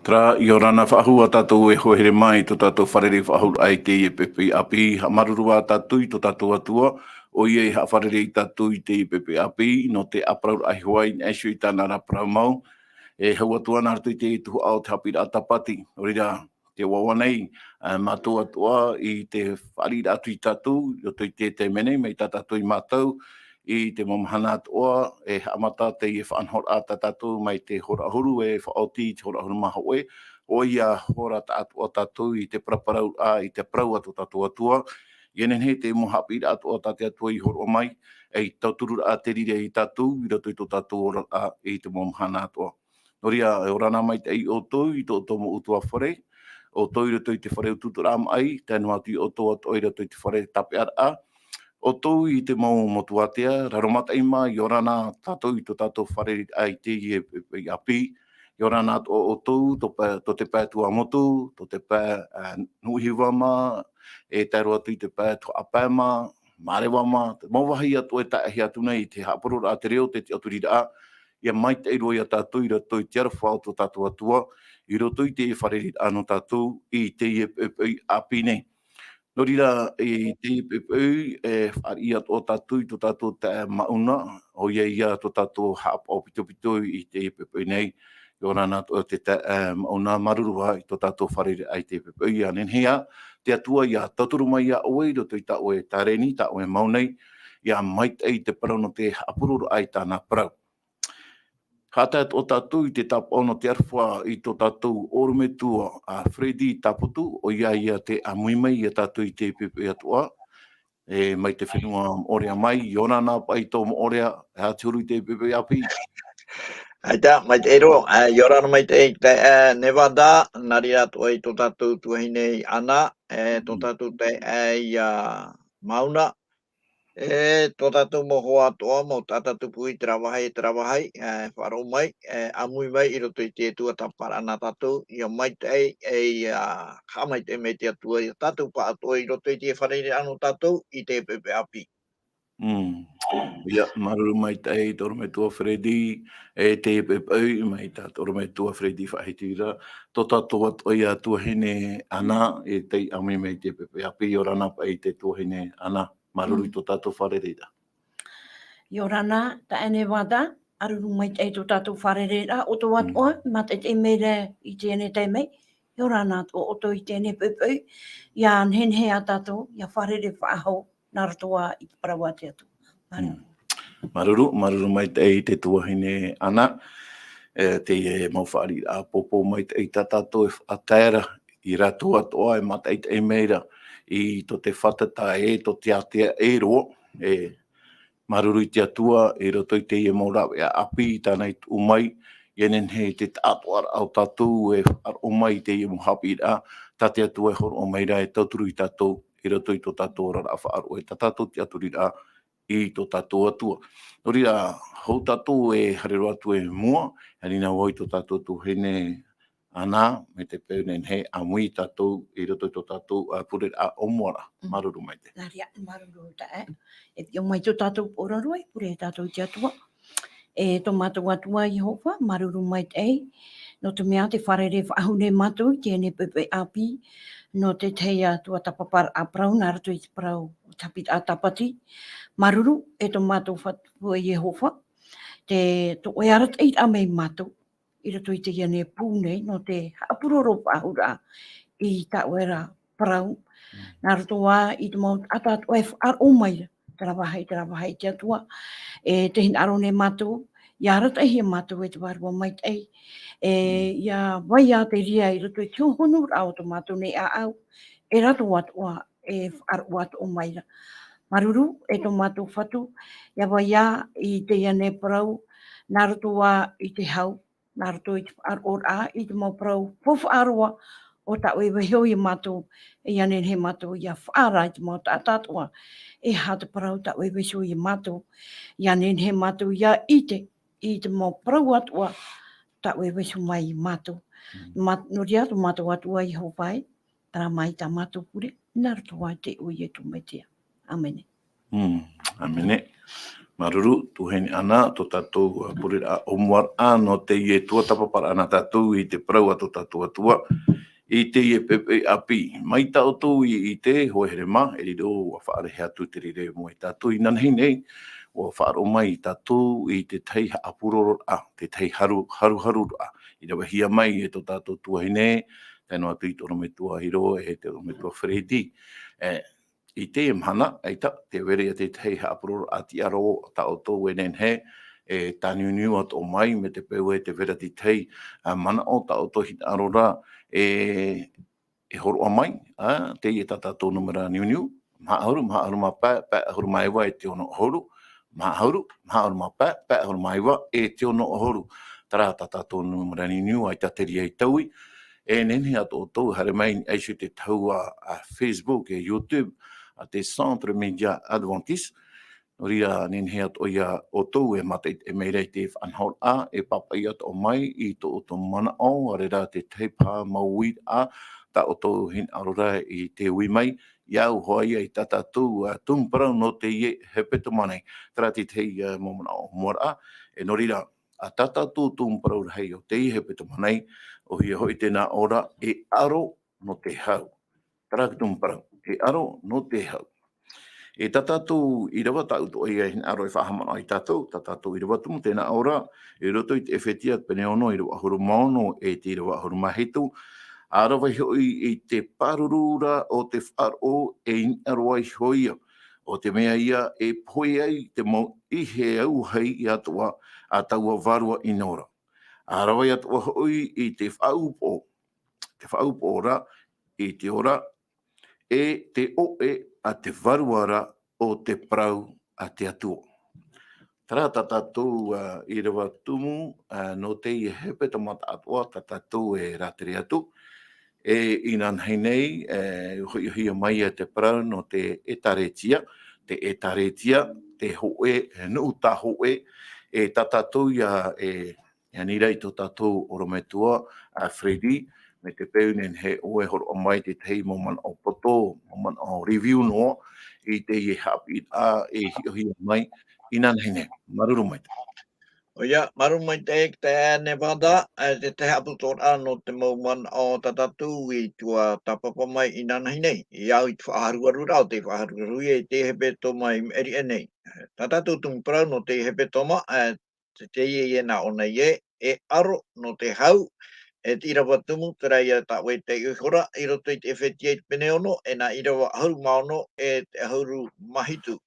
Tra iorana whahua tatou e hohere mai to tatou wharere whahuru ai Teie pepe api ha marurua tatou i to tatou atua o ie ha wharere i tatou i Teie pepe api no te apraur ai hoai e sui tāna raprau mau e haua tuana hartu i te tuhu ao te Haapiiraa Sabati orira te wawanei mātou atua i te wharira atu i tatou i roto i te mene mei tatou i mātou i te mamahana atoa e amata te i whanhor a tatou mai te horahuru e whaoti te horahuru maha oe o ia hora ta atoa tatou i te praparau a i te prau atu tatou atua ienen he te mo Haapiiraa atoa tate atua i horo mai e tauturu a te rire i tatou i roto i to tatou ora a i te mamahana atoa noria e orana mai te i o tau i to tomo utua whare o tau i roto i te whare ututura mai tēnu atu i o tau atoa i roto i te whare tape a o tau i te mau motuatea, raromata ima i orana tatou i to tatou whare ai Teie i api, i orana o tau, to te pē tua motu, to te pē nuhiwama, e tairu atu i te pē tuatapapa, marewama, te mauwahi atu e taehi atu nei te haparura a te reo, te aturira a, ia mai te iroa i a tatou i roto i te arawhao to tatou atua, i roto i te whare ano tatou i Teie i api nei. No rira i te pepeu e wharia o tatou i to tatou te mauna o ia to tatou haapo pito i te pepeu nei i orana o te mauna marurua i to tatou wharere ai te pepeu ia nenhea te atua ia taturu mai ia oe roto i ta oe tareni ta oe maunei ia mai ei te parau no te apururu ai tāna parau. Hata o tatou i te tapono te arwha i to tatou orume tua a Fredi taputu o ia te amuimai i a tatou i te pepe atua e mai te whenua orea mai i onana pai tō orea ha te uru i te pepe api. Aita, mai te ero, yorana mai te Nevada, nari atu ai to tatou tuahine ana, to tatou te mauna, to tatou moho atoa mo tatou pui travahai, faaroo mai, amui mai i roto i te tuatapara na tatou, ia mai te ka mai te me te atua i tatou pa atoa i roto i te whareire ano tatou i te pepe api. Ia, maruru mai te toro me tua Fredi, e te pepeu mai ta toro me tua Fredi whahitira, to tatou atoa i a tuahine ana, e te amui mai te pepe api, o rana pa i te tuahine ana. Maruru i to tatou wharereira. I orana, ta ene wada, aruru mai te to tatou wharereira, o to atoa, ma te meire i tēne te mei, i orana o to i tēne pepeu, ia henhea tatou, ia wharere whaaho, naratua i Parau te atu. Maruru mai te tuahine ana, te mawhari a popo mai te tatou a tēra, i ratu atoa e mata i te meira, i to te whatata to te atea ro, maruru i te atua, i roto i te maurawe a api, tānei umai, ienen he te atua au tatou, ar umai te Haapiiraa, tā te atua e horo o meira e tauturu i tatou, i roto i to tatou rara a whaaru, e tatou te aturira i to tatou atua. No rira, hou tatou e harero atu e mua, harina wai to tatou tu hene ana, me te peunen he amui tatou, i roto i to tatou pure a omoara, maruru mai te. Naria, maruru ta e te mai to tatou poraroi, pure tatou te atua. E to mātou atua i hopa, maruru mai te no te mea te wharere whaahune mātou, tēne pepe api, no te Teie tuatapapa a Parau, nā rato i te Parau Haapiiraa Sabati. Maruru, e to mātou whatua i hopa, to oe arata i a mei mātou, i rato i te iane pūne, no te hapuroro whaahura i ta oera Parau. Nā rato wā, i te mau atatu e ar o maira, terawahai te atua, e te hin arone mātou, ia rata hi mātou e te Varua mai tei, ia vai a te ria i rato i tio honu rao to mātou nei a au, e rato atua e ar o atu o maira. Maruru, e to mātou whatu, ia vai a i te iane Parau, nā rato wā i te hau, nā rato i te ar o a, i te mau Parau, fofu aroa, o ta oe wahio i mātou, e iane he mātou ia whaara i te mau tātua, e hata Parau ta oe wahio i mātou, iane he mātou ia i te mau Parau atua, ta oe wahio mai i mātou. No ria to mātou atua i haupai, tara mai ta mātou pure, nā rato wā te oe e tu mai tea. Amene. Amene. Maruru, tuheni ana, to tatou purira omuar ano teie tuatapaparaa na tatou I te parau ato tatou atua. I teie pepe api. Mai tau tū I te hoere ma, e rido wa whaare hea tu te rire mo I tatou I nanhei nei. Wa whaaro mai I tatou I te tei apuroro a, te tei haru a. I rawa hia mai e to tatou tuahine, tēnō atu I toro me tuahiro, e te me tua Fredi. I te mhana, eita, te were te tei apuroro a ti aro ta o tō wenen he, e tāniuniu at o mai me te peu e te vera ti tei, mana o ta o tō hita arora, e horo a mai, te I tata tō numera niuniu, mahauru ma pā ahuru maiwa e te ono ohoro, mahauru ma pā ahuru maiwa e te ono ohoro, tara tata tō numera niuniu, ai tateri ai taui, e nene ato o tō hare mai aisu te taua a Facebook e YouTube, a te Centre Media Adventiste, Ria nene ato ia o tō e mate e meirei te whanhor a, e papai ato o mai I tō o tō mana o, arera te teipa mauid a, ta o tō hin arora I te ui mai, iau hoai ai tata tū parau no Teie hepetoma nei, tara te tei momona o mora, e no rira, a tata tū parau hei o Teie hepetoma nei, o hia hoi tēnā ora, e aro no te hau. Tara parau, e aro no te hau. E tatatu Irava tauto ia hin aro e whahamana I tatou, tatatu Irava tumu tēnā ora, e roto I te Ephesia pene ono I rua ahuru maono e te rua ahuru mahitu, arawa hoi I te parurura o te faaroo e in aroa I hoia, o te mea ia e pohe ai te mo ihe auahi I Atua, a taua Varua I nora. Arawa I Atua hoi I te faaupoo ra, I te ora, e te oe a te Varua o te Parau a te Atua. Tara tatou Irava tumu no Teie hepetoma Atua tatou e ratere atu. E inan hei nei, hoi mai a te Parau no te etaretia, te hoe, nuu ta hoe, e tatatou ia nirei to tatou orometua a Fredi, me te peunen he oe horo o mai te tei moman o poto, moman o review no, I te I Haapiiraa e hiohia mai, inan hei nei, maruru mai. O ia, maru mai te Nevada, te te haputor ano te mauman o tatatu I tuatapapa mai I nanai nei. I au I te whaaharuaru rao, te whaaharuaru I te hepetoma I eri e nei. Tatatu tung parau no te hepetoma, te teie na o nei e aro no te hau, e te Irava tumu, te reia ta wei te ihora, I roto I te Ephesia I pene ono, e na Irava hauru maono e te hauru mahitu.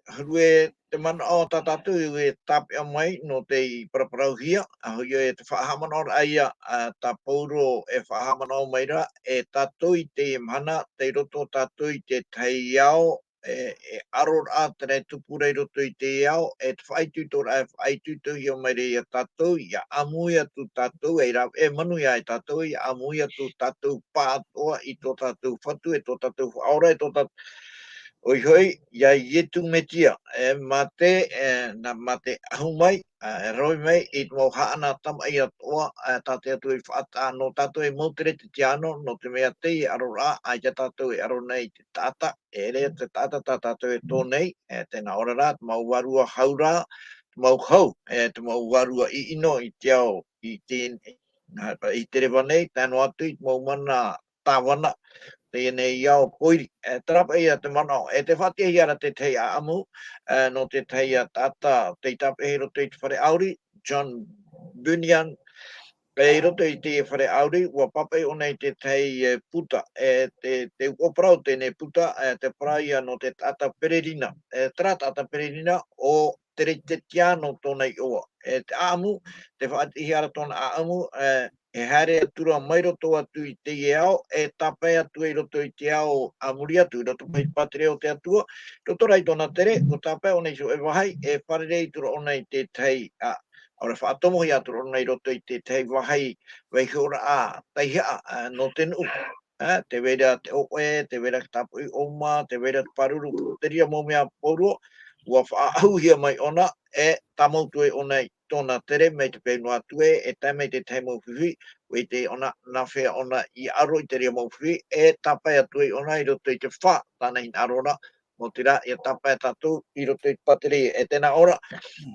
Hrue te mana o tatatu e tape mai no te paraparauhia, a hui e te whaahamana o aia ta pauro e whaahamana o maira, e tatu I te mana, te roto tatu I te tei ao, e aror a tene tupura I roto I te ao, e te whaitutora e whaituto hi o maire I a tatu, I a amui atu tatu, e manu ia e tatu, I a amui atu tatu pātoa I tō tatu whatu, e tō tatu whaora, e tō tatu Oi hoi, ia ietu metia, mate, na mate ahumai, roi mai, I mau haana tama I atoa, tate atu I whaata, no tato e mautere te tiano, no te mea te I arora, ai te tato e aro nei te tata, e rea te tata, tato e tō nei, tēnā ora rā, te mau warua haura, te mau hau, te mau warua I ino, I te ao, I te rewa nei, tēnō atu, I te mau mana tāwana, te nei iau poiri, trapa ia te mana e te whatia hiara te tei a amu, no te tei a tata, te tape hero te whare auri, John Bunyan, e roto I te whare auri, ua papai o nei te tei puta, te uoprau tēnei puta, te praia no te tata pererina, tra tata pererina o te tiano tōnei oa. Te amu, te whaati hiara tōna a amu, e hare atura mai roto atu I te iao, e tapai atu I roto I te ao amuri atu, roto pai patere o te atua, roto rai tōna tere, o tapai o nei so e wahai, e wharerei tura o nei te tei, ora whaatomohi atu o nei roto I te tei wahai, wei hora a, teihia, no te nuu. Te wera te oe, te wera tapu I oma, te wera paruru, te ria mo mea porua, ua whaahuhia mai ona, e tamautu e o nei tōna tere, mei te pēnu atu e taimei te teimau whiwhi, wei te ona na whea ona I aro I te ria mau whiwhi, e tapai atu e ona I roto I te wha, tāna hin arora, mo tira ia tapa tatou i roto i patere e tēnā ora.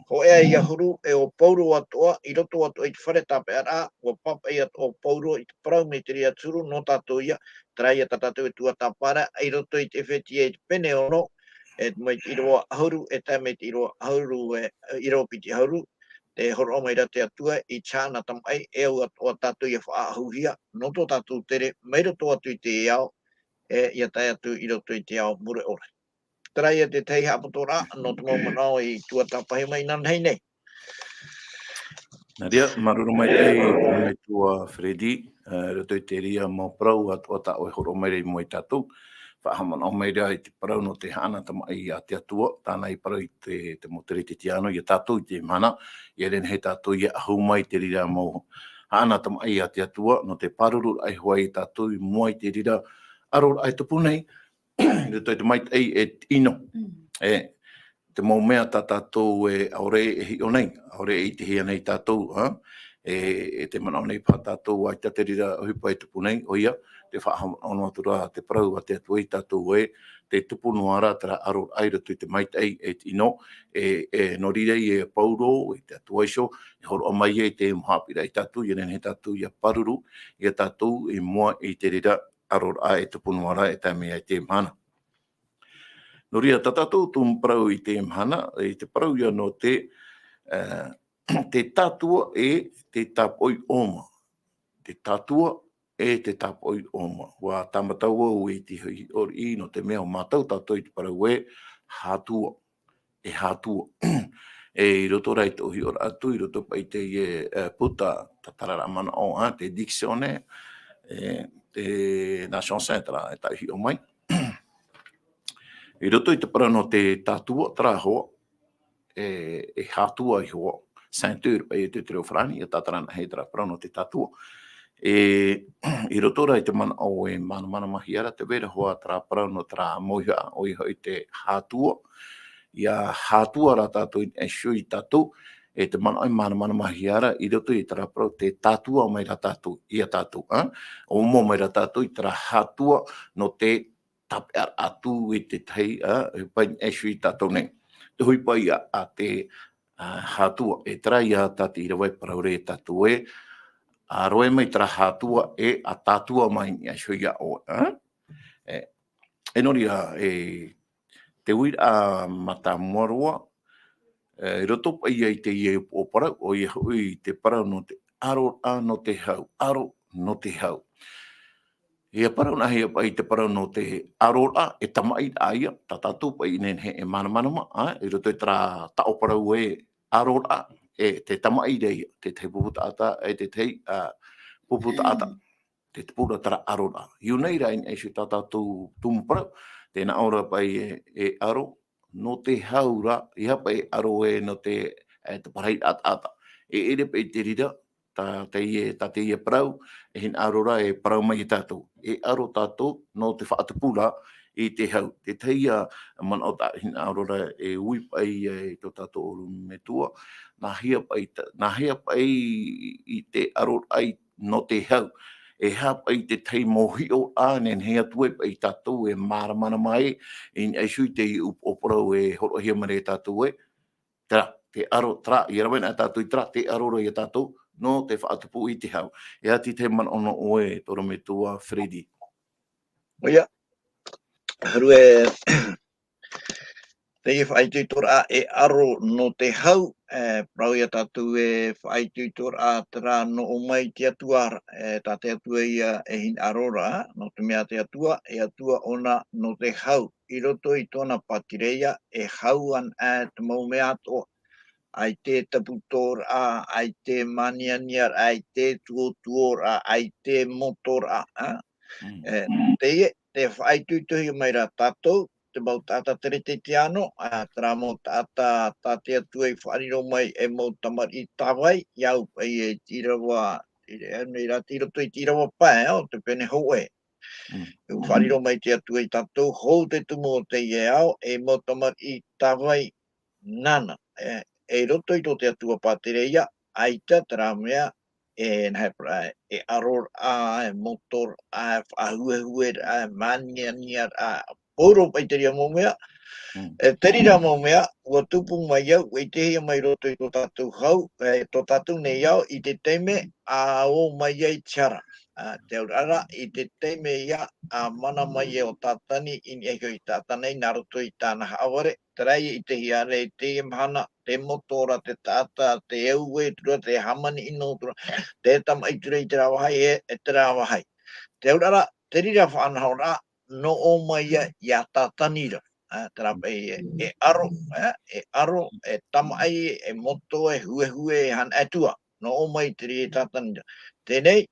Ho ea ia huru e o pauru atoa, i roto atoa i te whare tapeara, o papa ia o pauru i te parau me te ria turu no tatou ia, trai ia tatou e tuatapara, i roto i te Ephesia i te pene ono, e mai te iroa hauru, e tai mai te iroa hauru, i roa piti hauru, te horo mai ra te atua i chāna tamai, e au atoa tatou ia whaahuhia, no tō tatou tere, mai roto atu i te iao, e ia tai atu i roto i te iao mure ore. Trai ia te Teie hapatora, no te maumanao i tuatapahi mai nan hei nei. Nā rea, maruru mai tei, mai tua Fredi, roto i te ria mō Parau, atua ta oi horo mai rei mo i tātou. Whahamana o mai rea i te Parau no te hana tamai a te Atua, tāna i Parau i te motere te tiano, i a tātou i te mana, i aren hei tātou i ahu mai te rira mō hana tamai a te Atua, no te paruru ai hoa i tātou i mua i te rira aror ai tupu nei, roto i te mai tei e ino, te mau mea tā tātou e aore e hi o nei, aore e te hia nei tātou, e te mana o nei pā tātou ai te rira hupa e tupu nei, o ia, te whaahamana atura te Parau a te Atua i tātou e, te tupu noara tera aro aira tu te maitei e tino, e no rirei e pauro, e te Atua iso, e horo o mai e te Haapiiraa i tātou, i nen he tātou i a paruru, i a tātou i mua i te rira aro a e tupu noara e tā mea i te mana. No ria tātou tūm Parau i te mhana, i te Parau ia no te tatua e te tāpoi oma. Te tatua e te tāpoi oma. Wa tāmataua o e te hui ori no te mea o mātau tātou i te Parau e hātua. E hātua. E i roto rai tō hi ora atu, i roto pai te puta tatarara mana o te dictionnaire, te Nation Centre, e tai hi o mai. I roto i te Parau no te tatua tara hoa, e hātua i hoa, Saint-Ur, pai e te reo whrani, e tātarana hei tara Parau no te tatua. I roto rai te mana o e mana mahi ara, te vera hoa tara Parau no tara moiha o i te hātua. Ia hātua ra tātou e shui tātou, e te mana o mana mahi ara, i roto i tara Parau te tatua mai ra tātou, i a tātou. O mo mai ra tātou i tara hātua no te tape atu i te tei, pai e shui tātou nei. Te hui pai a te hātua, e trai a tāti Irava e Parau re tātou e, a roe mai tara hātua e a tātua mai e shui a o. E nori a te uira a mata morua, i roto pai ai te ie o Parau, o i hui te Parau no te aro a no te hau, aro no te hau. Ia Parau na hea pai te Parau no te arora e tamai aia, ta tātou pai nen he e mana, i roto i tara tao Parau e arora e te tamai rei, te te puputa ata, e te te puputa ata, te te pura tara arora. Iu nei rai e si ta tātou tumu Parau, tēnā ora pai e aro no te haura, i hapa e aro e no te parai ata. E ere pai te rira, ta Teie Parau, e hin arora e Parau mai i tātou. E aro tātou no te whaatapura i te hau. Te teia man o tā hin arora e ui pai e tō tātou oru me tua. Nā hea pai i te arora ai no te hau. E hea pai te tei mohi o ānen hea tue pai tātou e māramana mai. E sui te i o Parau e horohia mare tātou e. Tera, te aro, tra, i rawaina tātou i tra, te arora i tātou, no te whaatupu i te hau. E ati te man ono oe, toro me tua Fredi. Oia, haru e te whaitui tora e aro no te hau, Parau ia tātou e whaitui tora tera no o mai te Atua, tā te Atua ia e hin arora, no te mea te Atua, e Atua ona no te hau. I roto i tōna patireia, e hauan te mau mea toa. Ai te taputora, ai te manianiar, ai te tuotuora, ai te motora. Teie, te whaituituhi mai ra tātou, te mau tāta tere te tiano, tera mau tāta tāte atu e whaariro mai e mau tamar i tāwai, iau pai e Irava, nei rā tiroto i Irava pai, o te pene hou e. Whaariro mai te atu e tātou, hou te tumu o Teie au, e mau tamar i tāwai nana. E roto i tō te atua pātereia, aita tera mea, e aror a, e motor a, whahuehuer a, manianiar a, poro pai te ria mō mea, Terira mo mea, ua tupu mai au, e te mai roto I tō tātou hau, tō tātou nei au, I te teime a o mai ai tiara. Te urara, I te teime ia a mana mai e o tātani, I e hoi tātanei, nā roto I tāna haware, terai I te hiare, I te mahana, te motora, te tāta, te eue, tura, te hamani ino, tura, te tamai tura I te rawahai, e te rawahai. Te urara, te rira whanahora, no o mai ia tātanira. Terapa e aro, e tamai, e moto, e hue, e han atua. No o mai te ri tātanira. Tēnei,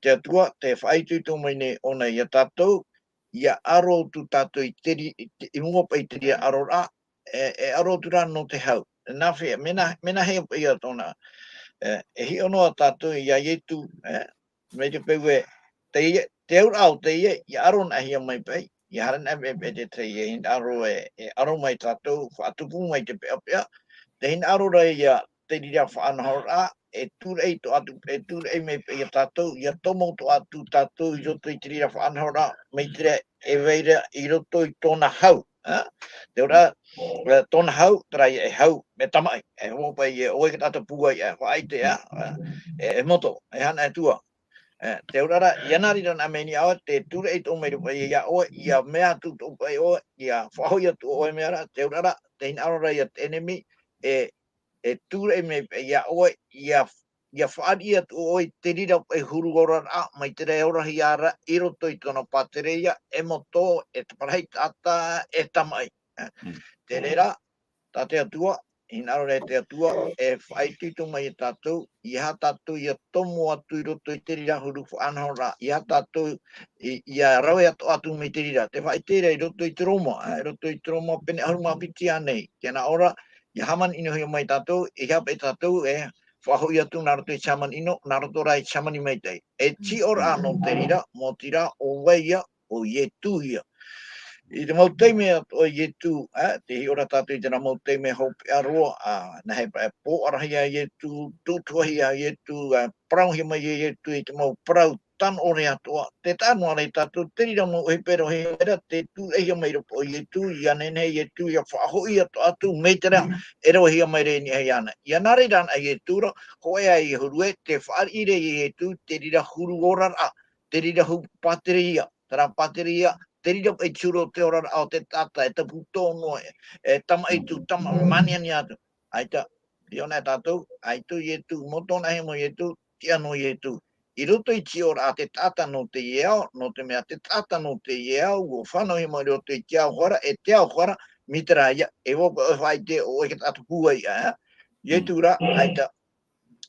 te atua, te whaitutu mai ne ona ia tātou, ia aro tu tātou I teri, I munga pai te ria aro rā, e aro tu rā no te hau. Nā whea, mena hea pai a tōna, e hi ono a tātou ia ietu, me te pewe, te aur au Teie, ia aro na hia mai pai, ia haran e te Teie, hin aro e aro mai tātou, whaatupu mai te pea pea, te hin aro rai ia te rira whaanahor a, e tūrei to atu, e tūrei mai pai a tātou, ia tomo to atu tātou, I roto I te rira whaanahor a, mai tere e veira I roto I tōna hau. Te ora, tōna hau, trai e hau, me tamai, e hopai e oe ka tata pua I whaite e moto, e hana e tua. Te urara, ianari rana meni awa, te ture e tō meiru pai ia oe, ia mea tu tō pai oe, ia whahoia tu oe mea, te urara, te in arora ia enemy, e ture e mei pai ia oe, ia whaari tu oe, te rira pai huru ora a, mai te rei ora hi ara, I roto I tōna pātereia, e moto, e te parahei tata, e tamai. Te rera, tā te atua, in arore te atua, e whaititu mai tātou, iha tātou ia tomo atu I roto I te rira huru whaanahora, iha tātou ia rawe atu me te rira, te whaitere I roto I te roma, roto I te roma pene aruma piti anei, tēnā ora, ia haman ino hio mai tātou, e hape tātou, whahoi atu nā roto I chaman ino, nā roto rai chamani mai tei. E ti ora anō te rira, mō tira o weia, o ie tūhia. I te mauteime o ietu, te hi ora tātou I tēnā mauteime hope aroa, na hei pō arahi a ietu, tūtuahi a ietu, parau hi mai ietu I te mau parau tan ore atoa, te tānu arei tātou, te rira mo hei pero hei era, te tū ehi mai ropo o ietu, ia nene ietu, ia whahoi atu, mei te rea, e reo hi mai rei ni hei ana. Ia nare rana a ietu ra, hoe a I hurue, te whaarire I ietu, te rira huru ora ra, te rira hu pateria, tera pateria, te rira pai tūro te ora au te tata, e te putono, e tama I tu, tama maniani atu. Aita, Iona tātou, aitu ietu, motona he mo ietu, tia no ietu. I roto I ti ora a te tata no te iao, no te mea te tata no te iao, o whanau he mo roto I te au hora, e te au hora, mitera ia, e woko e whai te o e ke tatu pua ia, ietu ra, aita,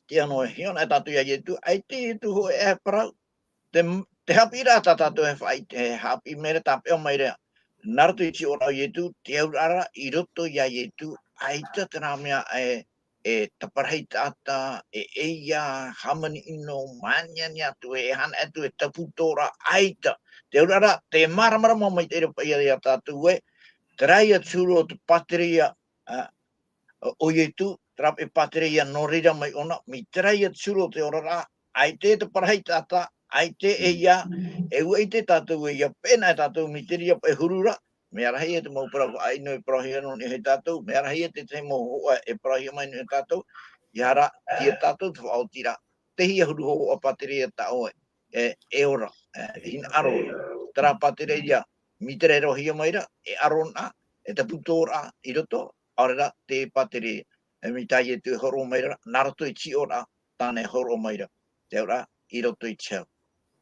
tia no Iona tātou ia ietu, aite ietu ho e parau, te Haapiiraa tātou he whai, te hapi mere tāpeo mai rea. Narato I ti ora ietu, te aurara, I roto ia ietu, aita te rā mea e taparhei tāta, e eia, hamani ino, maniani atu, e hana atu, e taputora, aita. Te aurara, te maramara mai te repa ia tātou e, te rai aturo o te pateria o ietu, trap e pateria no rira mai ona, mi te rai aturo te orara, aite te parhei tāta, aite e ia, e ue te tātou e ia pena e tātou mi te ria e hurura, me arahi e te mau parau ai no e parahia no ni he tātou, me arahi e te mau hoa e parahia mai no e tātou, i hara, tia tātou te whao tira, te hia huru ho a pateria ta oe, e ora, hin aro, tera pateria, mi te rero hia maira, e arona, e te putora, I roto, arera, te pateria, e mi tai e te horo maira, narato I ti ora, tāne horo maira, te ora, I roto I chau.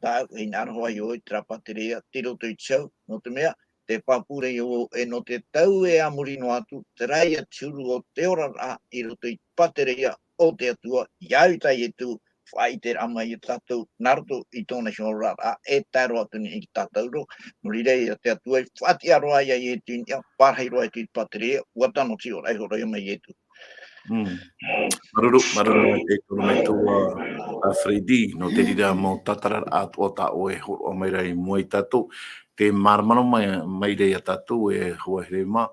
Tā e nāra hoa I oi, tera pateria, te roto I chau, no te mea, te papure I o e no te tau e amuri no atu, te rai a tūru o te ora rā, I roto I pateria o te atua, iau tai e tu, whai te rama I tātou, naruto I tōna shora rā, e tāro atu ni I tātou ro, muri rei a te atua, whati aroa ia I e tu, ia pārhei roa I tu pateria, watano ti o rai horo I mai e tu. Paruru e tono mai tua a Fredi, no te rira mo tatara atoa ta oe horo mai rai moe tātou, te maramano mai rei a tātou e hua here ma,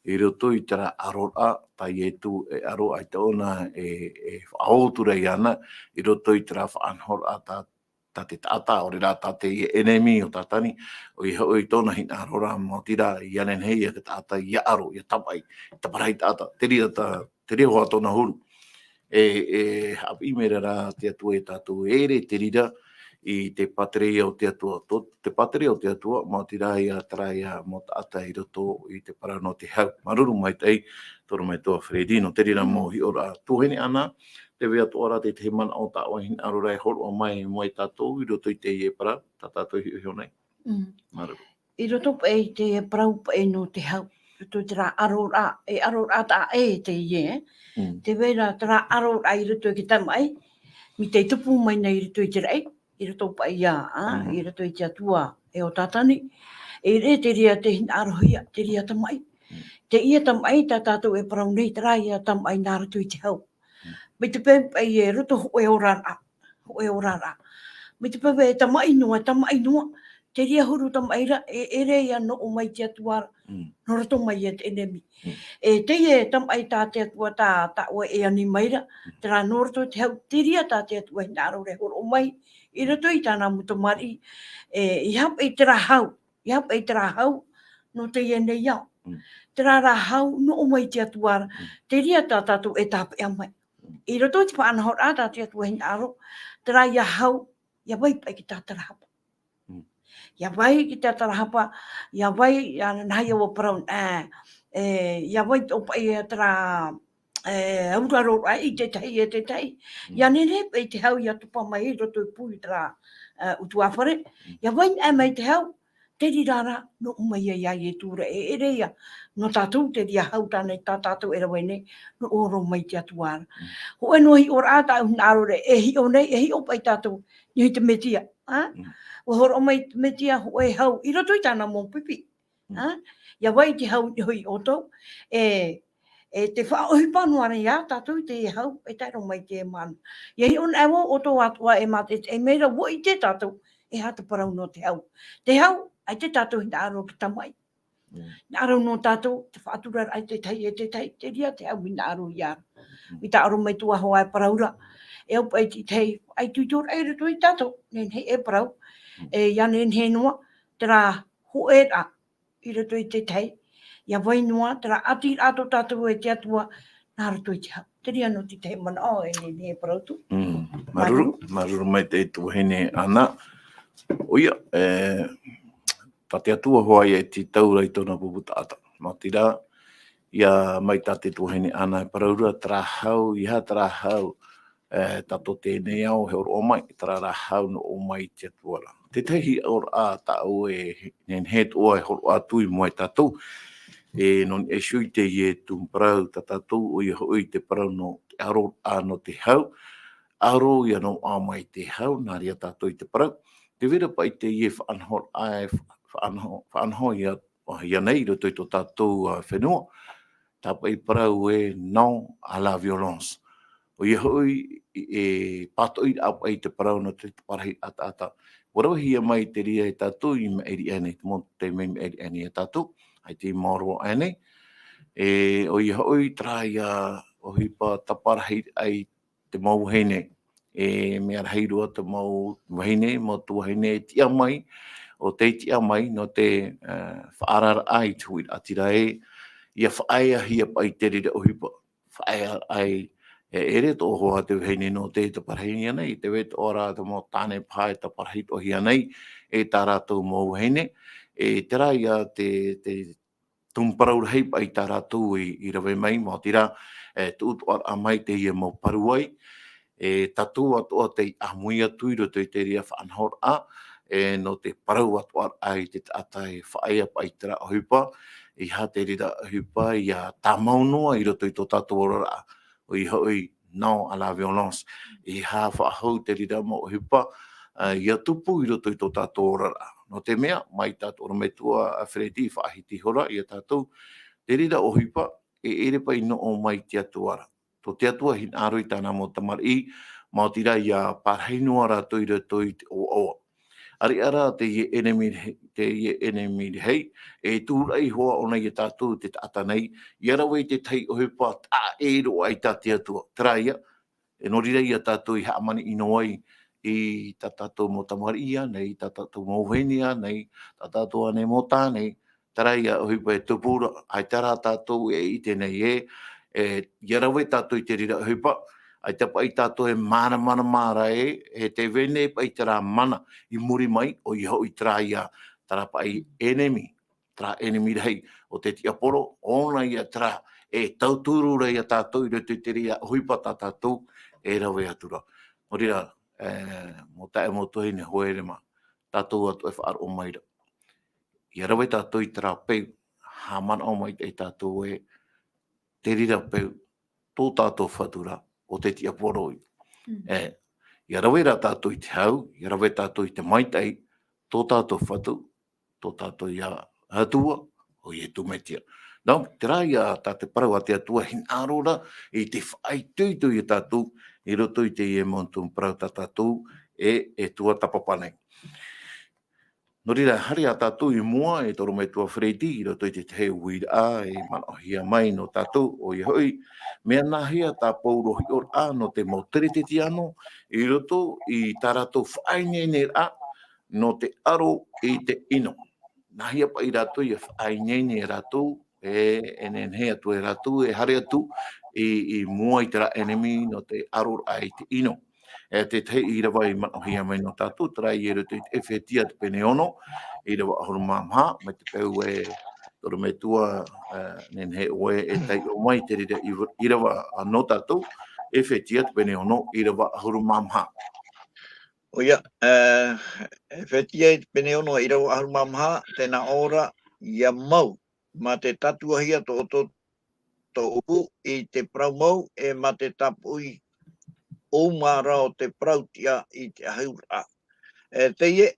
I roto I tera arora, tai e tu e aroa I te ona e whaotu rei ana, I roto I tera whaanhor a ta te taata, o re rā tā te enemy o tātani, o i hoi tōna hina rora mō tira, i anen hei a ka tāta, i aro, i tapai, taparai tāta, te rea hoa tōna huru. Hapi mera rā te atua e tātou ere te rira, i te paterea o te atua. Te paterea o te atua, mō tira i a taraia mō tāta i roto i te parau no te hau. Maruru mai tei, toro mai toa Fredino, te rira mō hi ora tuhene ana, te wea toara te te mana o ta auahi aro rai horo o mai tātou, i roto i te ie para, tā tātou hi hionei. Maruru. I roto pa e te parau pa e no te hau. Roto te rā aro rā ta e te ie. Te wera te rā aro rā i roto i ki tamai. Mi te tupu mai nei i roto i te rei. I roto pa ia, i roto i te atua e o tātani. E re te rea te hina arohia, te rea tamai. Te ia tamai tā tātou e parau nei, te rā ia tamai nā roto i te hau. Me te pēmpa i e roto hoe o rara. Me te pēmpa e tamai noa. Te rea huru tamai ra, e re ia no o mai te atua, no roto mai e te enemi. E teie tamai tā te atua tā ua e ani mai ra, te rā no roto te hau, te rea tā te atua hina aro re horo o mai, i roto i tāna mutamari, i hap e te rā hau, no te ie nei au. Te rā hau, no o mai te atua, te rea tā tātou e tāpe a mai. I roto te whaanahor a tā te atua hina aro, te rā ia hau, ia vai pai ki tā tarahapa. Ia vai ki tā tarahapa, ia vai, nai o parau, ia vai o pai e te rā, auraro ai te tai. Ia nene pai te hau, ia tupa mai i roto i pui te rā utuawhare. Ia vai mai te hau, te rirara, no umai ia e tūra e reia. No tātou te ria hau tānei, tā tātou e rawai nei, no oro mai te atuara. Ho e nohi ora ata un arore, e hi o nei, e hi o pai tātou, ni te metia. O horo mai te metia, ho e hau, i roto i tāna mō pipi. Ia vai te hau i hoi oto, te whaohi panuara ia, tātou te hau, e tairo mai te manu. Ia hi on ewo oto atua e mate, e meira wo i te tātou, e hata parau no te hau. Te hau, ai te tātou hina aro ki tamai. Nā aro no tātou, te whaaturar ai te tai, te ria te hau hina aro ia. Mi tā aro mai tua hoa e paraura. E au pai te tei, ai tuitor ai rato i tātou, nen hei e parau. Ia nen he noa, te rā ho e rā, i rato i te tei. Ia vai noa, te rā ati ato tātou e te atua, nā rato i te hau. Te ria no te tei mana o, e nen he parau tu. Maruru mai te tuhene ana. Oia, ta te atua hoa e te taura i tōna puputa ata. Mā tira, ia mai tā te tuhene ana e paraura, trahau, iha trahau, tato tēnei au he oro o mai, trahau no o mai te atuara. Te tehi or a tau e nen he toa e horo atui moe tātou, non e shui te ie tūm parau ta tātou o i hoi te parau no aro a no te hau, aro ia no a mai te hau, nā ria tātou i te parau. Te vera pa i te ie whaanhor ai, whaanhor ia nei, roto i tō tātou whenua, tāpa i parau e non à la violence. O ia hoi patoi apa i te parau no te parahi ata. Warahi ia mai te ria e tātou i me eri anei, te mei me eri anei e tātou, ai te moro anei. O ia hoi traia o hipa taparahi ai te mau heine. Mea raheirua te mau heine, mo tu heine tia mai, o te tia mai no te whaarara ai tui atira ia whaia hia pai te rira o hipa. Whaia ai ere tō hoa te heine no te parahi nei, te wet ora te mo tāne pai te parahi o hia nei, tā rātou mau heine. Te rā ia te tumparau hei pai tā rātou i rawe mai, mō tira, tūtua a mai te ia mau paruai, tatou atoa te amuia tui roto i te ria whaanhor a, no te parau atoa ai te atai whaia pai tera o hipa, i ha te rira o hipa, i a tā maunoa i roto i tō tātou orara, o i hoi non à la violence, i ha whaahau te rira mo o hipa, i a tupu i roto i tō tātou orara. No te mea, mai tātou orometua a Fredi whaahiti hora i a tātou, te rira o hipa, ere pai no o mai te atuara. Tō te atua hin aroi tāna mo tamari, mā tira i a parheinua rātou i roto i te oa. Ari ara te ie enemy hei, tūrai hoa o nei e tātou te tata nei, i ara wei te tei o hipa, tā ero ai tā te atua. Tera ia, nori rei a tātou i haamani ino ai, i ta tatou mo tamaria nei, ta tatou mo wenia nei, ta tatou ane mo tānei, tarai a huipa e tupura, ai tara tatou e i tēnei Yarawe tatou i te rira huipa, ai tapa i tatou e mana e te vene pa i tera mana i muri mai o i hau i tera ia tara pa i enemy rei o te tiaporo, ona ia tera e tauturu rei a tatou i roto i te ria huipa tatou e rawe atura. Morira, mo tae mo tohi ne hoere ma, tatou atu e whaar o maira. I rawe tatou i tera peu, ha mana o mai te tatou e te rira peu, tō tātou whatura o te tia poroi. I rawe rā tātou i te hau, i rawe tātou i te maitai, tō tātou whatu, tō tātou i a Atua, o i e tumetia. Nau, te rā i a tā te Parau a te Atua, hin ārora, i te whai tuitui i tātou, i roto i te i e montum Parau tā tātou, e tuatapapa nei. No rira, hari a tātou i mua e toro mai tua whreti, i roto i te te wira e manohia mai no tātou o i hoi, mea nahia tā paurohi or no te motereteti ano, i roto i tā rātou whainene rā no te aro i te ino. Nahia pa i rātou i whainene rātou, enenhea tu e rātou, e hare atu i mua i te rā enemy no te aro ai te ino. Te te Irava i manohia mai no tātou, trai i roto i te Ephesia te pene ono, Irava ahuru mamha, me te peu toro me tua nenhe oe e tai o mai te rira Irava no tātou, Ephesia te pene ono, Irava ahuru mamha. O ia, Ephesia te pene ono Irava ahuru mamha, tēnā ora ia mau, ma te tatuahia tō upu i te Parau mau, e ma te tapui o mara o te prautia i te haura. Teie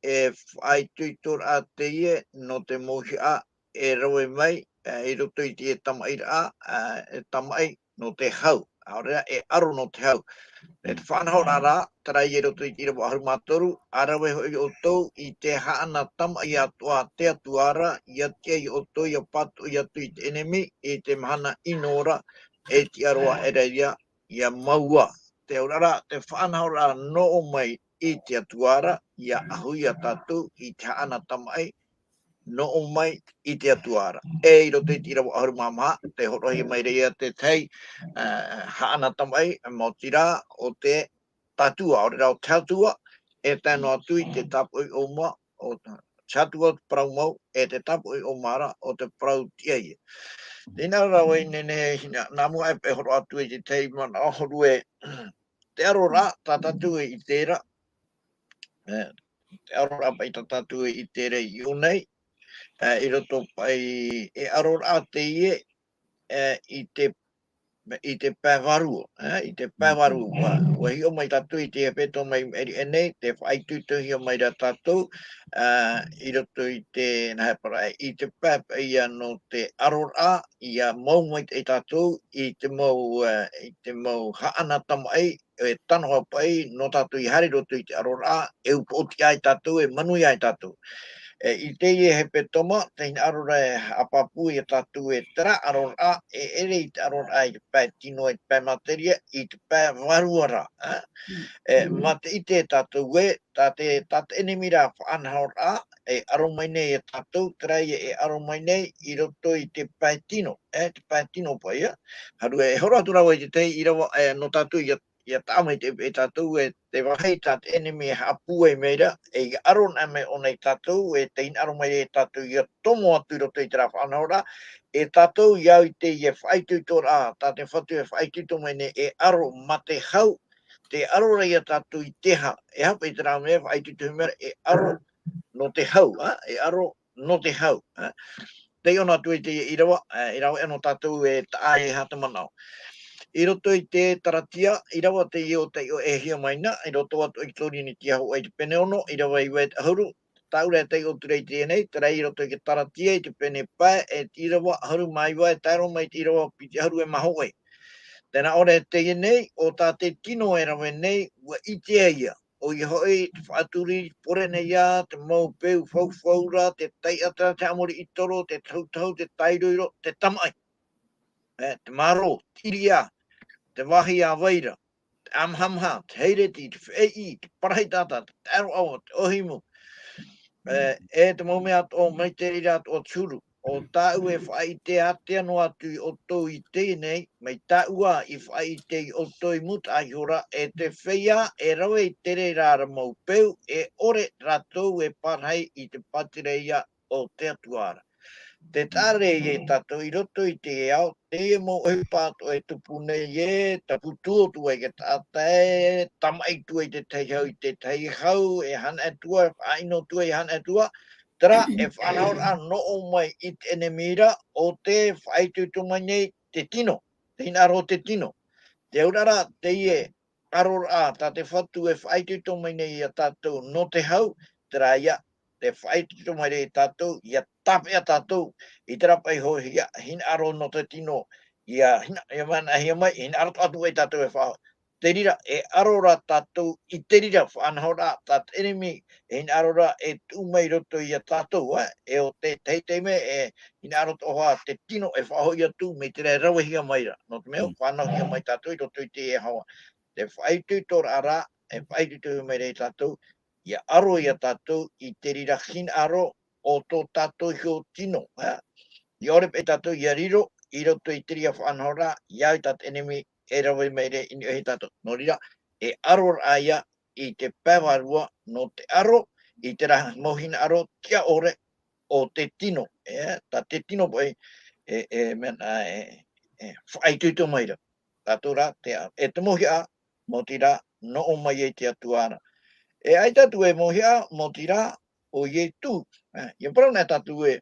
e whai tuitor a teie no te mohi a e rawe mai i roto i te tamai a e tamai no te hau. Aorea e aro no te hau. E te whanau rara, tarai e roto i te Irava aharu matoru, arawe hoi o tau i te haana tamai atoa te atuara, i atia i o tau i a patu i atu i te enemy, i te mahana inora, e te aroa e reia i a maua. Te aurara, te whanau rara no o mai i te atuara, i a ahui a tatu, i te haana tamai, no o mai i te atuara. E i roto i te Irava aharu mamaha, te horohi mai reia te tei, haana tamai, mo tira o te tatua, o rao tatua, e tēnō atu i te tapoi o ma, o tatua Parau mau, e te tapoi o mara, o te Parau Teie. Tēnā rau e nene, nā mua e pe horo atu i te tei, man ahoru e, te aro rā, tā tatu i tērā, te aro rā pai tā tatu i tērā i o nei, i roto pai e aro rā te ie, i te Varua, i te Varua, wa hio mai tatu i te hepetoma i eri enei, te whaitutu hio mai ra tatu, i roto i te naheparai, i te pēpa ia no te arora, i a mau mai te tatu, i te mau haana tamai, e tanoha pai, no tatu i hari roto i te arora, e upoti ai tatu, e manui ai tatu. I Teie hepetoma, tein arora e apapu i tatu e tera arora, e ere i te arora i te pē tino i te pē materia, i te pē Varua. Ma te i te tatu e, ta te enemy rā whaanhaora, e aromai nei e tatu, tera e aromai nei i roto i te pē tino, te pē tino pai, haru e hora aturau i te tei Irava, no tatu ia tāmai te tatu e te wahei tā te enemy e hapu e meira, e aron ame o nei tatu, e tein aromai e tatu ia tomo atu roto i te rā whanahora, e tatu iau i te ia whaitutor a, tā te whatu e whaitutor mai ne e aro ma te hau, te aro rei a tatu i teha, e hapa i te rā mea whaitutor mera, e aro no te hau, e aro no te hau. Te ona tu i te Irava, Irava e no tatu e tae e hata manao. I roto i te taratia, i rawa te i o te i o e hia maina, i roto atu i tori ni tia hau ai te pene ono, i rawa i wet ahuru, taure te i o turei te enei, te rei roto i ke taratia i te pene pae, e ti rawa ahuru mai wai, tairo mai ti rawa piti ahuru e mahoi. Tēnā ore te enei, o tā te tino e rawa nei, wa i te ia, o i hoi, te whaaturi, pore nei ia, te mau peu, whauwhaura, te tei ata, te amori i toro, te tautau, te tairoiro, te tamai. Te maro, tiria, te wahi a waira, am hamha, heiretit, feit, paraitata, taruawat, ohimu. E te momeat o meiteri o turu. O tau e whai te atea no atu o tō I tēnei, mei taua I whai te o tō I muta ahora e te whia e rau e tere rāra mau peu e ore ratou e parhei I te patireia o te atuara. Te tare e tato I roto I te ao, te mo e pato e tupune e, tapu tuotu e ke tātai, tamai tu e te teihau I te teihau, e han atua, aino tu e han atua, tera e whanau a no o mai I te enemira o te whaitu mai nei te tino, te inaro te tino. Te urara teie aror a ta te whatu e whaitu mai nei a tātou no te hau, tera ia te whaitu mai nei tātou, ia tape a tātou, I tera pai ho ia hin aro no te tino, ia mana hia mai, hin aro atu e tātou e whao. Te rira e arora tātou, I te rira whanahora tātou enemi, hin arora e tū mai roto I a tātou, e o te teiteme e hin aro toha te tino e whaho ia tū, me te rei rawa hia mai ra. No te meo, whanau hia mai tātou, I roto I te e hawa. Te whaitu tora ara, e whaitu mai rei tātou, ia aro ia tātou, I te rira hin aro, o tō tātou hio tino. I ore pe tātou ia riro, I roto I te ria whanahora, iau tātou enemi, e rawe meire I he tātou. No rira, e aro aia I te Varua, no te aro, I te raha mohina aro, kia ore o te tino. Ta te tino poi, whaitutu maira. Tātou rā, e te mohi a, mo tira, no o mai e te atuara. E ai tatu e mohi a, mo tira, o ye tu. Ia parau nai tatu e,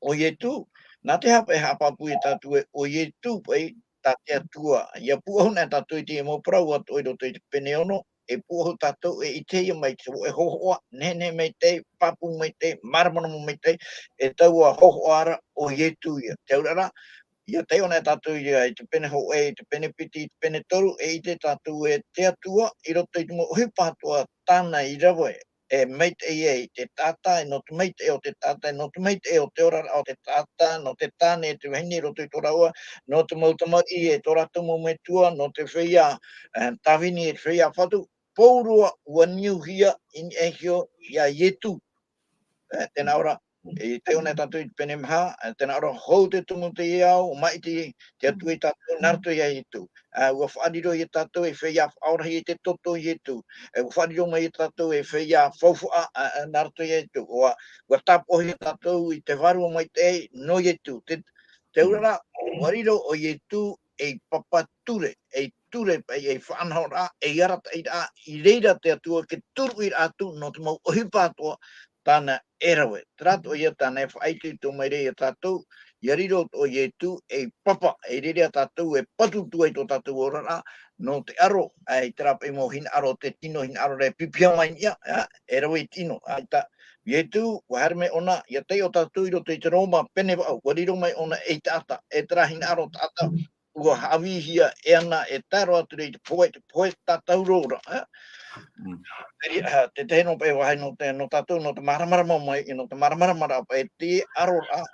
o ye tu, nā te hapa e hapapu e tatu e, o ye tu, pai, tā te atua. Ia puahu nai tatu e te e mo parau atu e roto I te pene ono, e puahu tatu e I te ia mai te e hohoa, nene mei te, papu mei te, maramanamu mei te, e tau a hohoara o ye tu ia. Te urara, ia te ona tatu ia I te pene ho e, te pene piti, te pene toru, e I te tatu e te atua, I roto I te mo hipatua tāna I rawe. E meit e te tata, e no te meit e o te tata, e no te meit e o te ora o te tata, no te tāne e te wahine roto I tō raua, no te mautamari e tō ratomo me tua, no te whia tawini e te whia whatu, pōrua ua niuhia in e hio ia ietu. Tēnā ora, e te ona tatu I te pene maha, tēnā ora hou te tumu te iau, o mai te atu I tatu, narto ia I tu. Ua whaadiro I tatu e whia aurahi I te toto I tu. Ua whaadiro mai I tatu e whia whauwha narto ia I tu. Ua tapohi I tatu I te Varua mai te no I tu. Te urara, wariro o I tu e papature, e ture pai e whanhora, e arata I reira te atua ke turu I atu no te mau ohipatoa tāna erawe. Trato ia tāna e whaitu tō mai rei a tātou, ia riro o ie tu e papa, e rere a tātou e patutu e tō tātou orara, no te aro, e trapa I mo hin aro te tino, hin aro re pipia mai ia, erawe tino, ta ie tu, waharme ona, ia te o tātou I roto I te Roma, pene wau, wariro mai ona e tāta, e tra hin aro tāta, ua hawihia e ana e taro atu rei te pohe tātou rora, te tēno pe wahai no te no tātou no te maramarama mai no te maramarama pa e te arora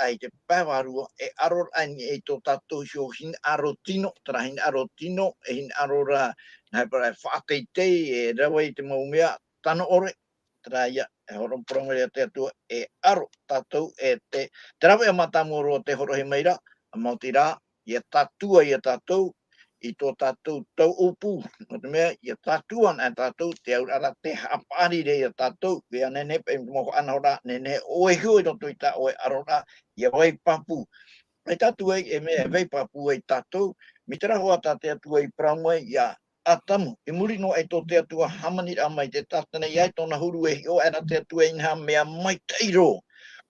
I te Varua e arora ni e tō tātou hio hin arotino, tera hin arotino e hin arora nai para whateitei e rawa I te maumea tano ore tera ia e horon prongoria te atua e aro tātou e te rawa e matamoro te horohe meira a mautira ia tātua ia tātou I tō tātou tau upu, no te mea, ia tātuan a tātou, te aurara te hapari rei a tātou, wea nene, pe moko anahora, nene, oe hui roto I tā, oe arora, ia wai papu. Mai tātou e mea, wai papu e tātou, mi tera hoa tā te atua I praumai, ia atamu, I muri no e tō te atua hamanira mai, te tātana iai tōna huru e hio, era te atua inha mea mai teiro,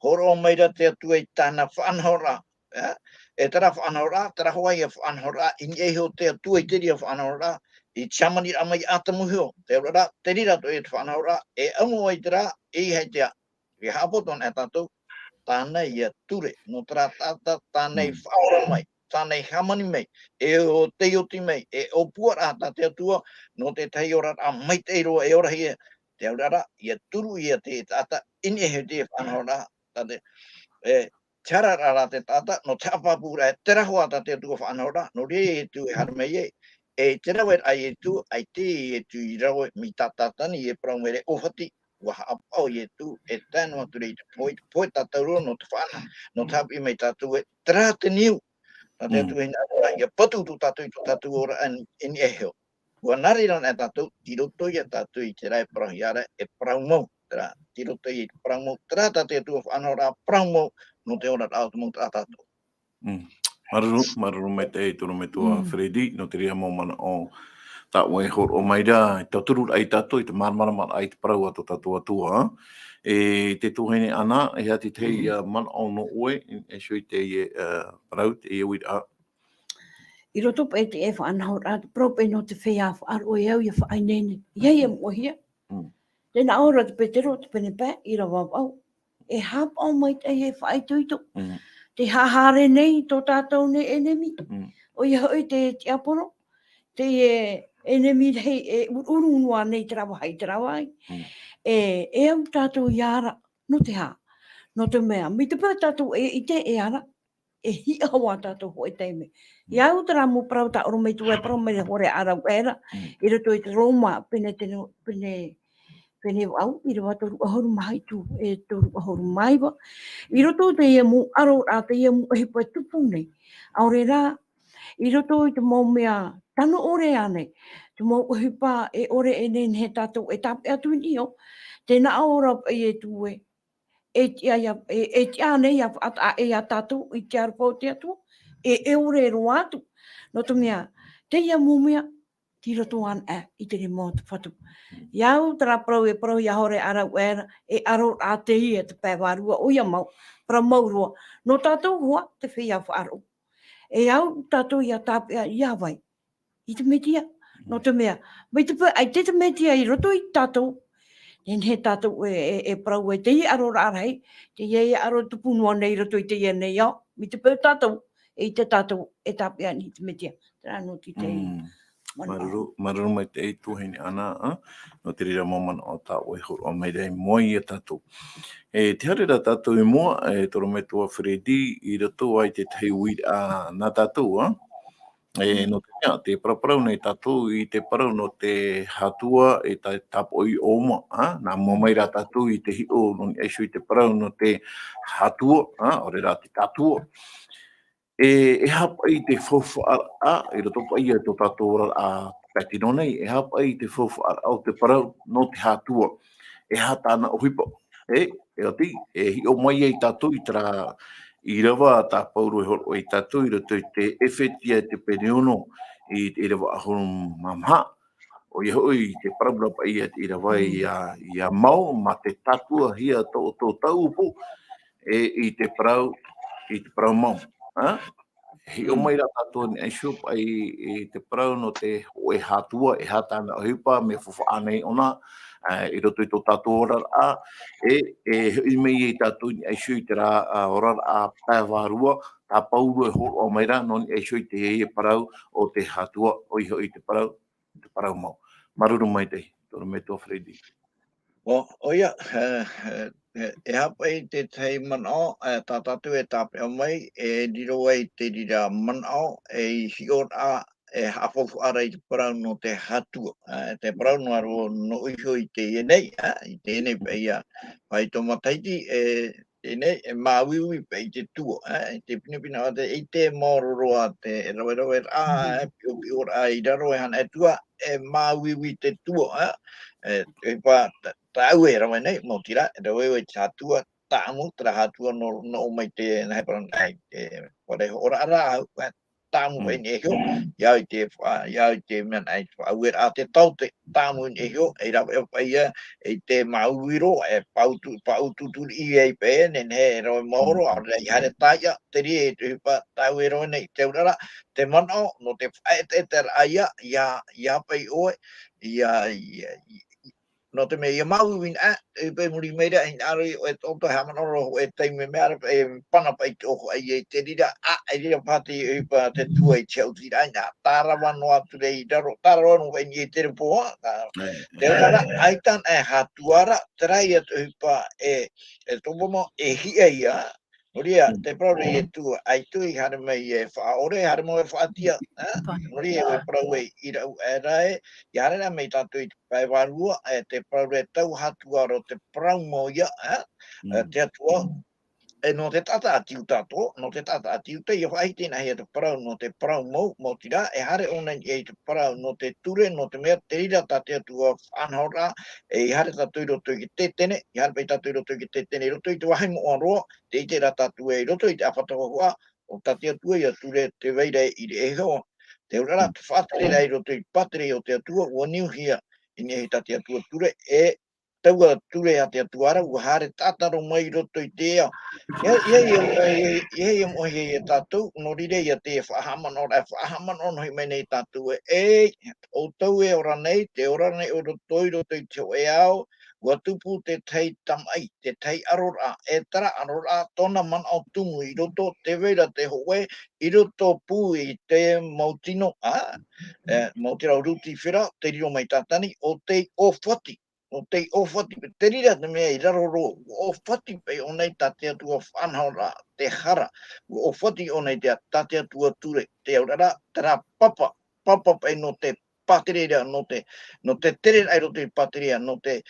horo mai ra te atua I tāna whanhora, e tera whanhora, tera hoa ia whanhora, I e hio te atua I te ria whanhora, I chamani amai atamu hio, te rira to e te whanhora, e amu ai tera, e hei tea, I hapoton e tātou, tāna ia ture, no tera tāta, tānei whaora mai, tānei hamani mai, e o te oti mai, e o puara tā te atua, no te tei ora a mai te roa e ora hia, te aurara, ia turu ia te tāta, ini e hei te whanhora, tāte, Tararara te tata, no te apapura e tera hoa ta te atua whanora, no re e tu e haramei e, te rawe ai tu ai te tu I rawe mi tatatani e praumere ohati wa apau tu e tano tu rei poe tatou no te whana no tapi mai tatou e tra te niu na te tu ina ia patu tu tatou ora in eheo wa nari na tatou tiroto ia tatou I te rai prahiara e praumo tra tiroto I praumo tra te tu whana ora praumo no te ora au tu tatou. Maruru mai te toro me tua Fredi, no te rea mo mana o taua e horo o mai rea, te turu ai tato, I te marmara ai te parau ato tato atua. E te tuhene ana, e hati te mana o no oe, e shui te parau, te iwi a. I roto pa te e whaanahor at prope no te whea whaaro e au ia whainene. Iei e mohia. Tēnā ora te petero te pene pē, Irava au. E hap au mai te e whaituito. Te hahare nei tō tātou ne enemi. O ia hoi te aporo. Te enemi hei e urunua nei te rawa hai te rawa ai. E au tātou iara no te hā. No te mea. Mi te pā tātou I te e ara. E hi awa tātou hoi teime. Ia au tera mo parau ta oro mei tu e parau mei hore ara uera. I rato I te Roma pene au. I rawa toru ahoru mai tu. E toru ahoru mai wa. I roto te ia mo aro a te ia mo hipa tupu nei. Aore rā. I roto I te mau mea tano ore ane. Te mau hipa e ore e nen he tātou e tape atu ni o. Tēnā ora e tu e. E tia nei a tātou I te arpau te atua. E ore ro atu. No to mea, te ia mumia, ti roto an I te re mō te whatu. Iau tera parau e parau ia hore ara uera, e aro a te ia te pē Varua, o ia mau, para maurua. No tātou hoa, te whia whaaro. E au tātou ia tāpea ia vai, I te metia. No te mea, mai te pē, ai te metia I roto I tātou, nen he tātou e parau e te ia aro rārhei, te ia aro tupunua nei roto I te ia nei au, mi te pē tātou, I te tātou e tāpea ni te metia. Tērā no ti te Maruru mai te tuhene ana, no te rira momana o tāua e horo o mai rei moi e tātou. E te harera tātou I mua, e toro me tua Fredi, I rato ai te tei uiri a nā tātou, E no te mea, te paraparau nei tātou I te parau no te Atua e te tapo I oma, nā mamai rā tātou I te hio, no ni eisho I te parau no te Atua, ore rā te tatua. E hapa I te whawhaara, e rato pa ia tō tātou ora a patino nei, e hapa I te whawhaara au te parau no te Atua. E hata ana ohipa, e ati, e hio mai I tātou I tera Irava tā pauru e horo I tātou I rato I te Ephesia te peneono I Irava ahuru mamha. O ia hoi te parabura pa ia te Irava I a mau ma te tatua hia tō taupo I te parau mau. Hio mai rā tātou ni aishup ai te parau no te o e Atua, e hata ana ohipa me fufa anei ona. I roto I tō tātou ora a, I mei I tātou ni aishu I te rā ora a Varua, tā pauru e horo o mai rā, no ni aishu I te e parau o te Atua, o iho I te parau mau. Maruru mai te, toro me tō Fredi. O ia, e hapa I te tei manao, tā tātou e tāpe o mai, e diro ai te dira manao, e hior a, e hafofu ara I te parau no te Atua. Te parau no aro no iho I te ienei, I te ienei pe ia pai tō mataiti, tēnei, e māwiwi pe I te tua, te pinapina o te I te mōroroa, te rawe pio ora I raro e hana e tua, e māwiwi te tua, e pa tau e rawe nei, mō tira, e rawe e te Atua, tāmu, tera Atua no mai te nahe parang, whareho ora ara au, tāmu e ni ehio, iau I te man ai whauer a te tau te tāmu e ni ehio, e rawe e whaia, e te mauwiro, e paututuri I e pe, nen he rawe maoro, a rei hare taia, te ri e te hupa tau e rawe nei, te urara, te manao, no te whae te aia, ia pei oe, no te mea, ia mauwin e pe muri meira, in ari o e tonto hamanoro, e teime mea, e pana pai te oho, e te rira, e rira pati e pa te tua I te au tira, tāra wano atu rei raro, tāra wano e ni e tere poha, te rara, aitan e hatuara, terai atu pa e topomo, e hia ia, Noria, te parau e tu, ai tu I hare mai e whaore, hare mo e whaatia. Noria e parau e ira u e rae, I hare na mei tatu I te pai Varua, te parau e tau hatua ro te parau mo ia, te atua, e no te tata atiu tato, no te tata atiu te, I whai tēnā hea te parau no te parau mo tira, e hare ona I te parau no te ture, no te mea, te rira tate atua whanhaura, e I hare tatu I roto I te tene, I hare pei tatu I roto I te tene, I roto I te wahi mo aroa, te I te rata tue, I roto I te awhatakohua, o tate atua I ature te veire I re ehoa. Te urara, te whatere I roto I patere o te atua, ua niuhia, I ne he tate atua ture, e taua ture a te atuara, ua hare tataro mai roto I te ea. Ia mo he tatou no rire ia te whahamana ora whahamana no he menei tatou e o tau e ora nei te ora nei o toiro te teo e ao ua tupu te tei tamai te tei arora e tara arora tona man au tumu I roto te veira te hoe I roto pu I te mautino mautino ruti whira te riro mai tatani o te ofati o te ofati, te rira te mea I raroro, ofati pe o nei tate atua whanhaura, te hara, ofati o nei te tate atua ture, te aurara, tera papa pe no te paterea, no te tere ai ro te paterea, no te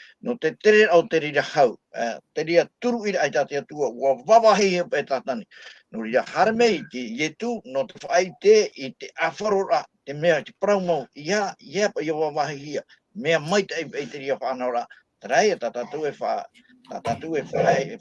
tere au te rira hau, te rira turu ira ai tate atua, ua wawahi he pe tatani, no rira harmei ki ietu, no te whai I te awharora, te mea, te praumau, ia pa ia wawahi hia, mea maita I te ria whanora. Tarai e tatatu e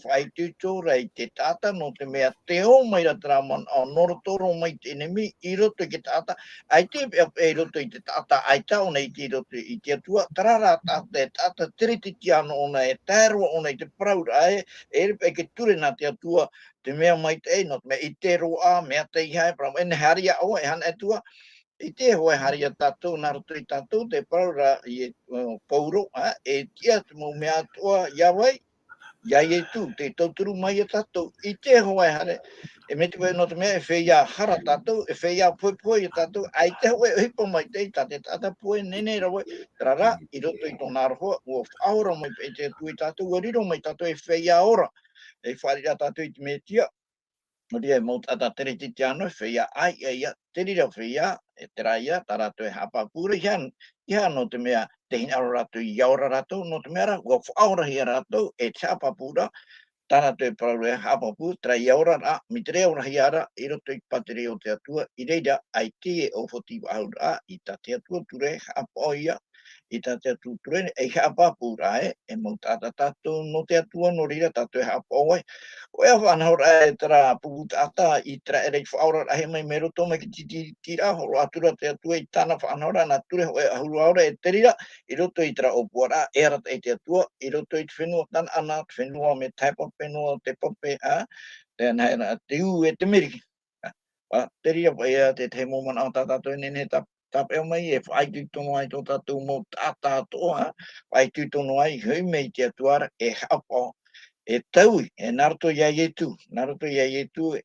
whai tuto rei te tata no te mea te o mai ra traman o norotoro mai te enemi I roto I ke tata. Ai te e roto I te tata ai tau nei te roto I te atua. Tarara tata tiriti ki ano ona e tērua ona I te praura e repe ke ture na te atua te mea mai te no te mea I te roa mea te ihai pram ene haria o e hana atua. I te hoe haria tatou, nā roto I tatou, te paraura I pauro, e tia te mo mea atoa iawai, iai e tu, te tauturu mai e tatou. I te hoe hare, e me te no te mea, e whea hara tatou, e whea poe e tatou, ai te hoe hipo mai te, tate tata poe nene rawe, rara, I roto I tō nāroa, ua whaora mai pe te tu I tatou, ua riro mai tatou e whea ora, e wharira tatou I te mea tia, no dia mo tata tere ti tiano whea ai ia te rira whea e te raia tarato e hapapura ia no te mea te hina rato I aura rato no te mea ra ua whaora hia rato e te hapapura tarato e parau e hapapura tra I aura ra mi te rea ora hia ra I roto I patere o te atua I reira ai Teie o whotiwa aura I ta te atua ture hapoia I ta te atua ture e hapapura e mo tata tato no te atua no rira tato e hapoia o e whanhaura e tera puputata I tera e rei whaora ahe mai mero tō mai ki tira horo atura te atua I tāna whanhaura na ture ho e ahuru aura e terira I roto I tera opuara e arata I te atua I roto I te whenua tan ana te whenua me taipa whenua te pape tēnā hera te u e te meriki terira pa ea te te momana o tātātou nene tapeo mai e whaitu tono ai tō tātou mo tātātoa whaitu tono ai hui mei te atuara e hapa e taui, e naruto ia ietu,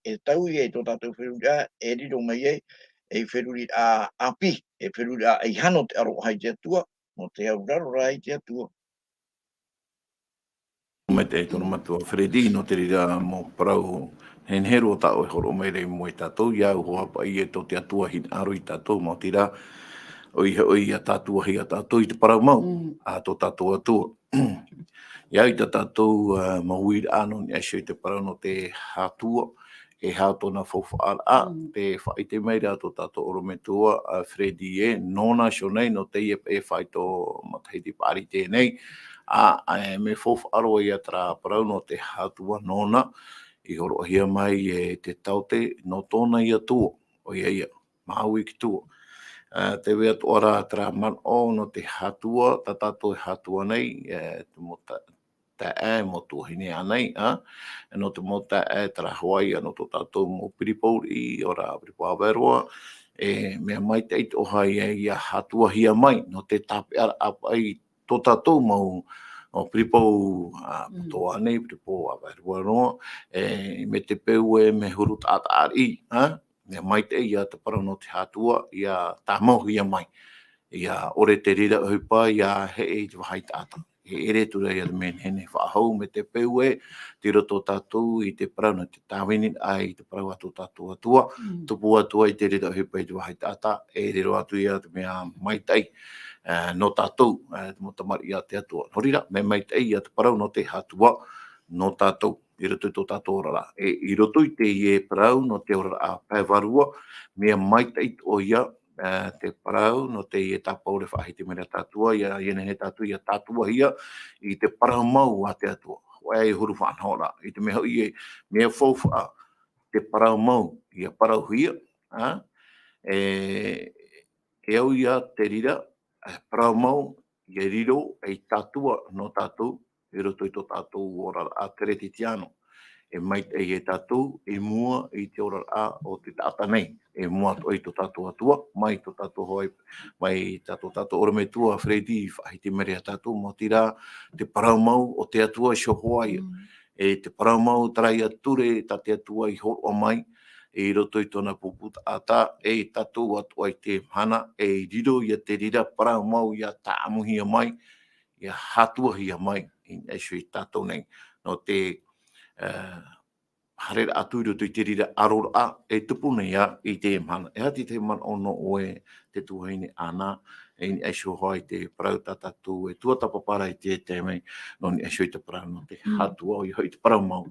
e taui e tō tātou wherura, e riro mai e wheruri a api, e wheruri a i hano te aro hai te atua, mo te auraro rai te atua. Mai te tono matua Fredi, no te rira mo parau henhero o tau e horo mai rei mo I tātou, iau hoa pa I e tō te atua hin aro I tātou, mo tira oi a tātua hi a tātou I te parau mau, a tō tātou atua. Ia I te tātou mauir ano ni asio I te parau no te hātua, e hātona whauwhaara te whaite meira tō tātou orometua Fredi e, nōna sio nei no Teie e whaito matahiti pāri tēnei, me whauwhaaro I a tra parau no te hātua nōna, I horo hia mai e te taute no tōna I atua, o ia, maui ki tua. Te wea tuara tra man o no te hātua, ta tātou e hātua nei, te mota ta e mo tu hine anei no te mota e tra Hawaii no to tātou mo piripauri ora piripa Varua e me mai te ito hai e ia hatua hia mai no te tape ara apai to tātou mau o piripau toa nei piripa Varua no me te peu e me huru tata ari me mai te ia te para no te hatua ia ta mau hia mai ia ore te rira upa ia he e te wahai tata he ere tura ia men hene whaahau me te peue, te roto tatou i te parau na te tāwini ai te parau atu tatou atua, tupu atua i te rira hepai te wahai tata, e rero atu ia te mea maitai, no tatou, te motamari ia te atua. Horira, me maitai ia te parau no te hatua, no tatou, i roto i tō tatou orara. I roto i te ie parau no te orara a pai Varua, mea maitai o ia, te parau no te ie tapau le whahi te mera tatua, ia iene he tatua, ia tatua ia, i te parau mau a te atua. Wai e huru whanhora, i te mea hoi e mea fauwha, te parau mau, ia parau huia, e au ia te rira, parau mau, ia riro, e tatua no tatou, i roto i tō tatou ora a tereti tiano. E mai e tatou, e mua i te ora a o te tata nei. E mua to i tō tatou atua, mai tō tatou hoi, mai tatou ora me tua, Fredi, whahi te mere a tatou, mo tira, te parau mau o te atua i shohoai. E te parau mau tarai ature, ta te atua i ho o mai, e roto i tōna puputa ata, e tatou atua i te hana, e riro i te rira parau mau i a taamuhi a mai, i a hatua hi a mai, e sui tatou nei, no te harera atu i roto i te rira arora a, e tupu nei a i te mana. E hati te man ono oe te tuhaine ana, e ni aisho hoa i te parau tatatu, e tuatapapara i te mei, no ni aisho i te parau no te hatua, o i hoi te parau mau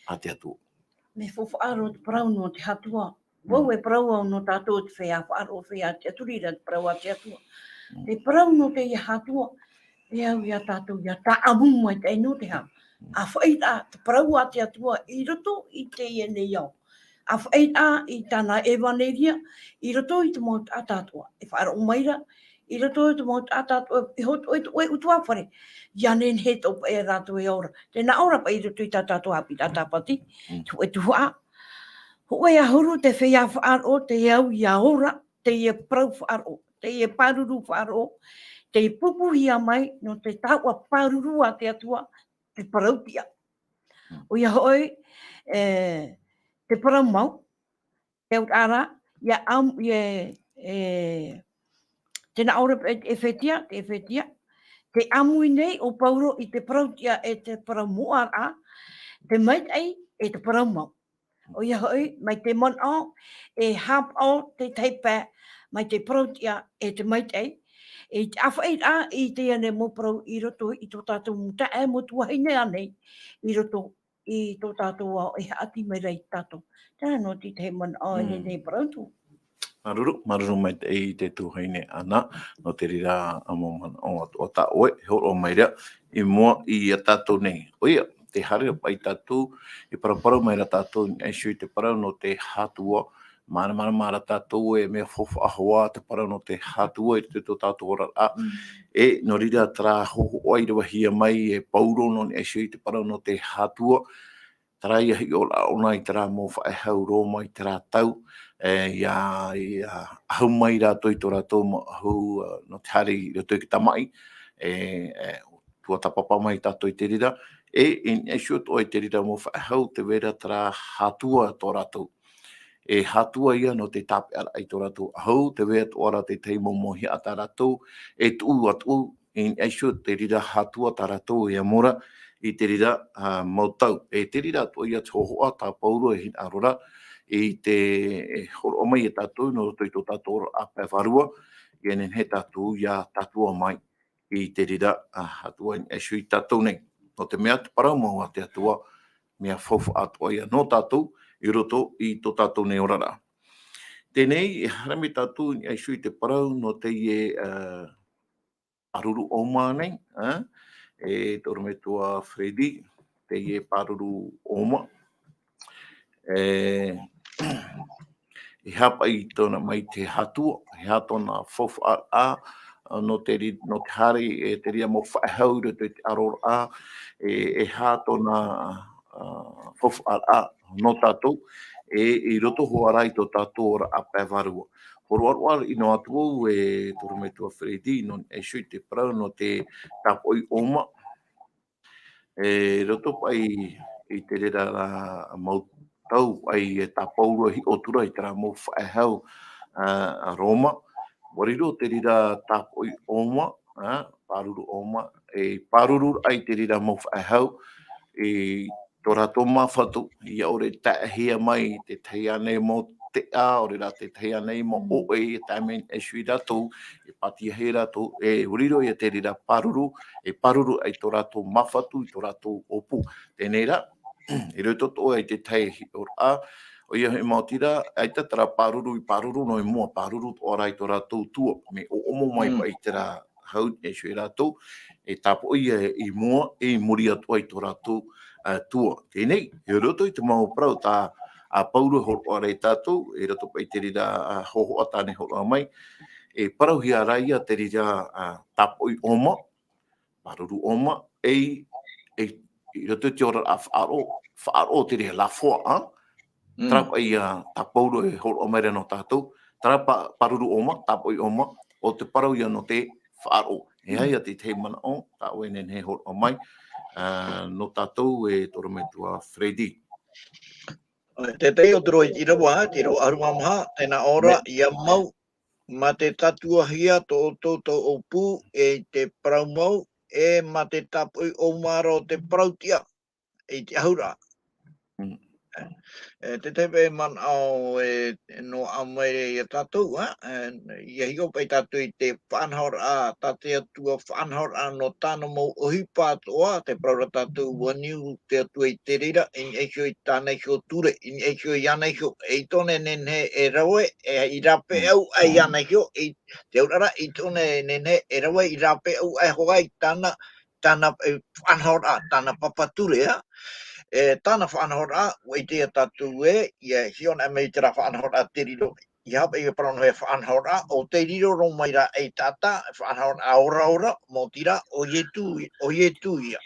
a te atua. Me whawhaaro te parau no te hatua. Wau e parau au no tātou te whea, whaaro whea te aturira te parau a te atua. Te parau no te ia hatua, e au ia tātou ia tā amu mai te no te hau. A whaita te parau a te atua i roto i te ia nei au. A whaita i tāna evaneria, i roto i te mot a tātua. E whaaro maira, i roto i te mot a tātua, i hoto i te oe utua whare. Ia nen he topa e rātou e ora. Tēnā ora pa i roto i tā tātua Haapiiraa Sabati, tu e tuhua. Hoe a huru te whea whaaro, te au ia ora, te ia parau whaaro, te ia paruru whaaro, te pupuhi a mai no te taua paruru a te atua, te parautia. O ia hoi, te parau mau, te au ara, ia am, tēnā ora e whetia, te amui nei o pauro i te parautia e te parau moa a, te mait ei e te parau mau. O ia hoi, mai te mon o, e hap o te teipa, mai te parautia e te mait ei, e te awhait a i te ane mo parau i roto i tō tātou muta e mo tuahine anei, i roto i tō tātou au e haati mai rei tātou. Tēnā no ti te mon o e nei parautu. Maruru mai te i te tuhaine ana, no te rira amoman o atua ta oe, horo mai rea, i mua i a tātou nei. Oia, te harea pai tātou, i paraparau mai ra tātou, e sui te parau no te hatua, mara tātou e mea fofa ahoa, te parau no te hatua, i te tō tātou ora a, e no rira tra hoho oai rewa hia mai, e pauro no e sui te parau no te hatua, tarai ahi o la ona i tera mō whae hau rōma i tera tau, ia ahau mai rātou i tō rātou ahau no te hari i roto i ki tamai, tuatapapa mai tātou i te rira, e shot o i te rira mō whae hau te vera tera hatua tō rātou. E hatua ia no te tape ara i tō rātou ahau, te vera tō ara te teimo mohi a tā rātou, e tuu atu, e shot te rira hatua tā rātou i amora, i te rira mautau. E te rira to ia tōhoa tā pauro e hin arora, i te horo o mai e tātou, no roto i tō tātou a pai Varua, i enen he tātou ia tātua mai, i te rira hatua e sui tātou nei. No te mea te parau mau a te atua, mea whauwha atua ia no tātou, i roto i tō tātou nei orara. Tēnei, e harami tātou e sui te parau, no te ie paruru o nei, e toro me tua Fredi, te ie paruru oma. I hapa i tōna mai te hatua, he hatona whawha a, no te hari, e te ria mo whaehau re te arora a, e hatona whawha a no tātou, i roto hoarai tō tātou ora a pai Varua. Horoarua i no atu e toro me tua Fredi, no e sui te parau no te tapoi oma, roto pai i te rera mautau ai e tapauro hi otura i tera mo whaehau Roma. Wariro te rira tapoi oma, paruru oma, e paruru ai te rira mo whaehau, e tora tō mawhatu, ia ore taehia mai te teia nei mo te a, ore ra te teia nei mo oe, e taimeng e sui ratou, e pati hei ratou, e uriro ia te rira paruru, e paruru ai tō ratou mawhatu, i tō ratou opu. Tēnei ra, e roto tō ai te teie o a, o ia he mautira, ai tatara paruru i paruru, no i mua paruru o rai tō ratou tua, me o omo mai pa i te ra hau e sui ratou, e tapo ia i mua, e muri atu ai tō ratou tua. Tēnei, e roto i te mau prau, tā a pauru horo rei tātou, e roto pa i te rira hoho atane horo mai, e parau hi a raia te rira tapo i oma, paruru oma, i roto te ora a whaaro te rira la foa, trapa i ta pauru e horo mai reno tātou, trapa paruru oma, tapo i oma, o te parau ia no te whaaro. E hai a te te mana o, tā oenen he horo mai, no tātou e toro me tua Freddy. Te teo toro i Irava, te ro arumamaha, tēnā ora, ia mau, ma te tatua hia tō o pū e te parau mau, e ma te tapui o maro te parautia, e te ahura. Te tepe man au no amere i tatou, ia hiko pai tatou i te whanhor a, tate atua whanhor a no tāna mau ohi pātoa, te praura tatou waniu te atua i te rira, in eikio i tāna eikio ture, in eikio i ana eikio, e tone nenhe e rawe, e i rape au ai ana eikio, te urara i tone nenhe e rawe, i rape au ai hoa i tāna whanhor a, tāna papature, tāna whanahora, wei te tatou ia hiona mei te ra whanahora te riro. I hapa i parano he whanahora, o te riro romaira e tata, whanahora aora ora, mo tira, o ietu ia.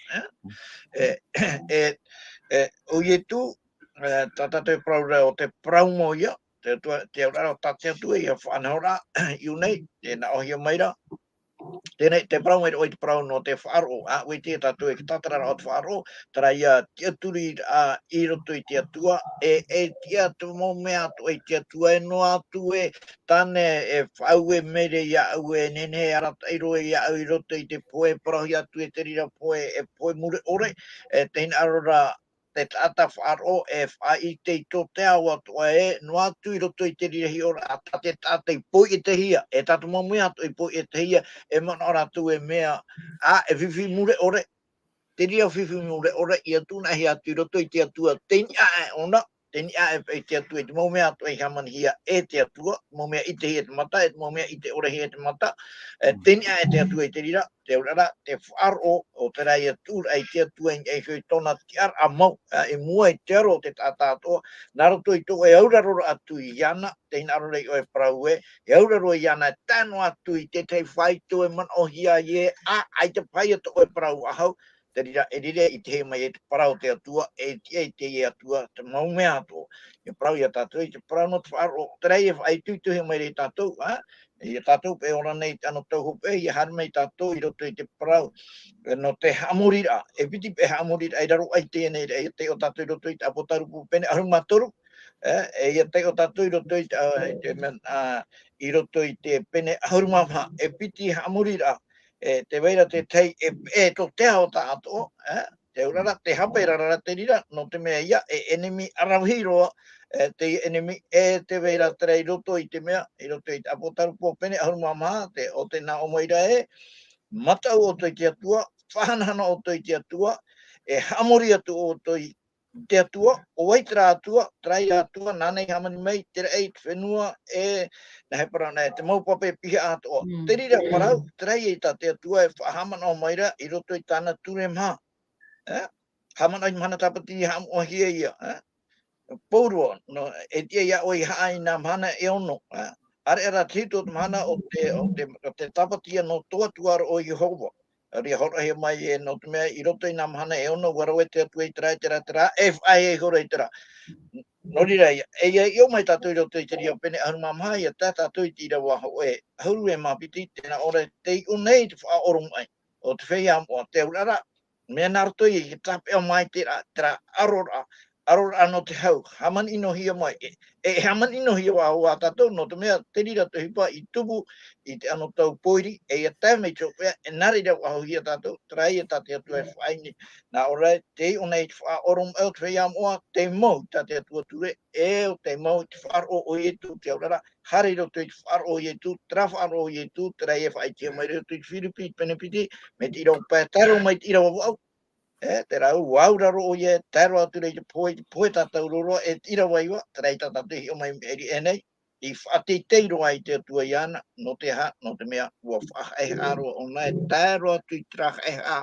O ietu, tata te praura o te praumo ia, te aurara o tate atu ia whanahora, iu nei, tēnā ohia maira, tēnei te parau mai oi te parau no te faaroo, wei te tatu e ki tatarara o te faaroo, tara ia tia turi i roto i te atua, e tia tu mo mea atu e tia tua e no atu e tane e whau e mere ia au e nene arata i roe ia au i roto i te poe parahi atu e te rira poe e poe mure ore, teina arora te tata whaaro e whai te i tō te awa toa no atu i roto i te rira hi ora, a te tata i poi i te hia, e tatu mo mea atu i poi i te hia, e mana ora tu e mea, e whiwhi mure ore, te ria whiwhi mure ore, ia tūna hi atu i roto i te atua, teni e ona, teni e te atua, te mau mea atu e hamani hia e te atua, mau mea i te hia te mata, e mau mea i te ore hia te mata, teni e te atua i te rira, te urara, te whaaro o te rai atura, e te atua i hui tona tiar a mau, e mua i te aro te tātātoa, naroto i tō e auraroro atu i iana, teina arore i oe parau e auraro i iana, tāno atu i te tei whaito e man o hia i ai te pai ato oe parau ahau, te rira e rire i te hei mai e te parau te atua, e te e atua, te mau mea ato, i parau i a tātou, i te parau no te whaaro, te rei e whai tuitu hei mai rei tātou, i a tātou pe ora nei ano tau hope, i a harmei tātou i roto i te parau, no te hamurira, e piti pe hamurira, e raro ai tēnei rei, te o tātou i roto i te apotarupu pene arumatoru, e ia te o tātou i roto i roto i te pene ahurumama, e piti hamurira, te weira te tei e to te hao tātou, te urara, te hape rara te rira, no te mea ia, e enemi arawhiroa, te enemi e te weira tere i roto i te mea, i roto i te apotarupu pene ahurumama, o te nā omoira matau o toi te atua, whanahana o toi te atua, e hamori atu o toi te atua, o waitara atua, trai atua, nānei hamani mai, tere ei te whenua, na he parau nei, te maupape piha atua. Te rira parau, trai ei ta te atua, e whahamana o maira, i roto i tāna ture maha. Hamana i mana tapati i ham o hia ia. Pourua, no, e tia ia oi haai nā mana e ono. Are era tito mana o te tapatia no toa tuara o Jehova. Ria hora he mai e no te mea i roto i nā mana e ono warawe te atu e tera, e whai e hora i tera. No rira ia, e ia i o mai tātou i roto i te ria pene ahuruma maha ia tā tātou i tira waho e hauru e mapiti tēnā ora te i unei te wha orung ai. O te whea o te urara, mea naroto i ki tape o mai tera arora, Aror ano te hau, haman ino hia mai, haman ino hia wa hua tatou, no te mea te rira te hipa I tumu, I te ano tau poiri, a tāmei tō pia, nari rau aho hia tatou, trai tate atu e whaini, nā orai, te ona I te wha orom au te whea moa, te mau tate atu ture, o te mau te whaaro o ietu, te aurara, hari ro te whaaro o ietu, tra whaaro o ietu, trai e whai tia mai reo te whiripi, penepiti, me te irau pētaro mai te irau au, te rau wauraro o ie, taro atu rei te poe tatau roro, tira waiwa, te rei tatatu hi o mai eri enei, I whate teiro ai te atua I ana, no te ha, no te mea, ua whaha e haro o nai, taro atu I traha e ha,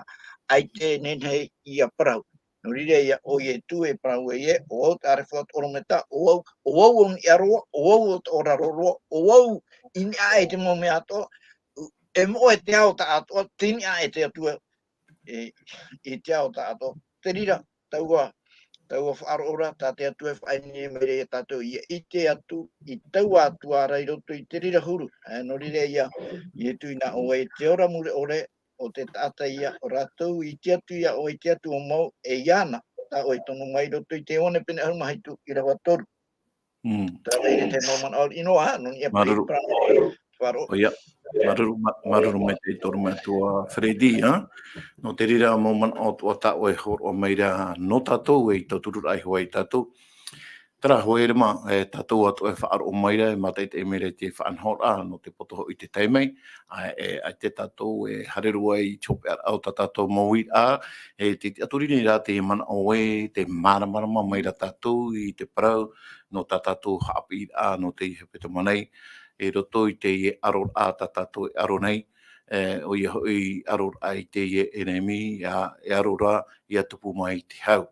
ai te nenhei I a Parau. No rire ia o ie tu e Parau e ie, o au te arewhat orometa, o au on I aroa, o au o te ora roroa, o au ini a e te mo mea atoa, e mo e te ao ta atoa, tini a e te atua, I te ao tātou. Te rira, taua whaaro ora, tā te atu e whaini mere e tātou I te atu, I taua atua rai roto I te rira huru. No rire ia, I tu ina o e te ora mure ore, o te tata ia, o rātou I te atu ia, o I te atu o mau, e iana, tā o I tono mai roto I te one pene aumahaitu Irava toru. Tā reire te moman au inoa, no ia pei whaaro. O ia, maruru mai te toru mai tua Fredi, no te rira mo man o tua tau e hor o meira no tatou e tau turur ai hoa I tatou. Tara hoe rima e tatou atu e whaaro o meira e matei te emere te whaanhora no te potoho I te teimei. Ai te tatou e harerua I chope au tatou maui e te aturini rā te mana o e te maramarama meira tatou I te Parau no tatou Haapiiraa no te hepetoma nei. E roto I Teie aror a tatou e aro nei, o ia hoi aror ai Teie e nemi, e arora I a tupu mai te hau.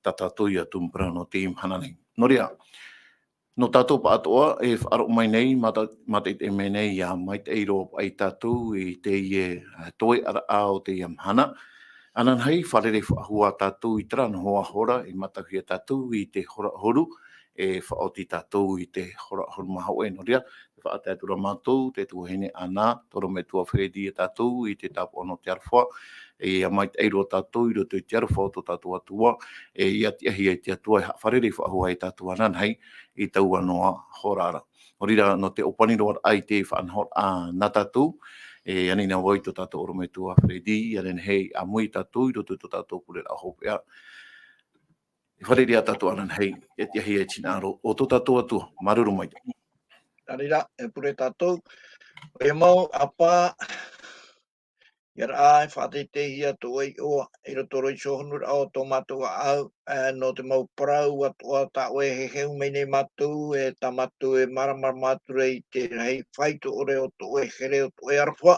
Tatou I a tumpara no te imhana nei. No rea, no tatou pa atoa, e whaaro mai nei, mata I te me nei, ia mai te eiro ai tatou, I Teie toe ara ao te imhana. Anan hei, wharere whaahua tatou I trana hoa hora, I matahia tatou I te hora horu, e whaoti tatou I te hora horu mahau e no rea. Whaate atura mātou, te tuahine ana, toro me tua Fredi e tātou, I te tapu ono te arwha, e a mai eiro tātou, I roto I te arwha o tātou atua, e ia te ahi e te atua, e wharere whaahua e tātou anan hei, I tau anoa horara. O rira, no te opani roar ai te whaanhor a na tātou, e anina wai to tātou oro me tua Fredi, anen hei a mui tātou, I roto I tātou kure a hopea. E wharere a tātou anan hei, e te ahi e tinaro, o to tātou atua, maruru mai. Tarira, e pure tātou, e mau apa, Iar ai whate te hia to ei oa, I roto roi sohonur au tō matua au, no te mau Parau atua ta oe he heu mei nei matu, e ta matu e maramar mature I te hei whaito ore o to oe here o to oe arwha,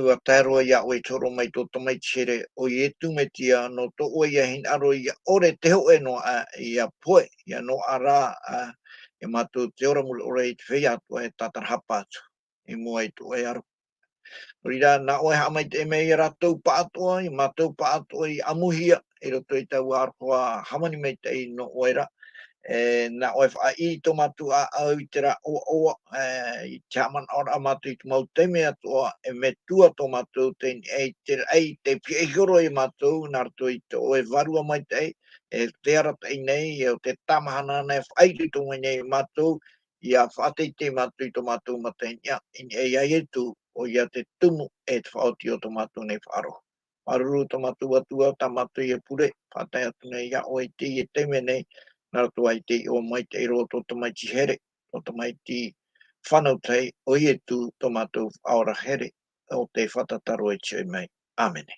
ua tāroa ia oe toro mai tō tamai tere o I etu me tia no to oe ia hin aro ia ore te ho e no ia poe, ia no ara, ia matu te ora mule ore I te whea atua e tatarhapa atu, I mua I to oe arwha. Rira na oe hamai te mei ratou pātoa, I mātou pātoa I amuhia, I roto I tau arpoa hamani mei te I no oera. Na oe wha I to mātu a au I te ra oa, I te haman ora mātu I te mau te mea toa, e me tua to mātu te te pia horo I mātu, nā rato I te oe Varua mai te te arata I nei, e o te tamahana nei whairi to mai nei mātu, ia whaatei te mātu I to mātu mate ia I etu, o ia te tumu e te whaoti o tomatu nei whaaro. Paruru tomatu atua, tamatu I e pure, whatai atu nei ia o te I e teime nei, naratua I te o mai te iro to tamai ti here, to tamai ti whanau tei, o I e tu tomatu aora here, o te whatataro e tui mai. Āmene.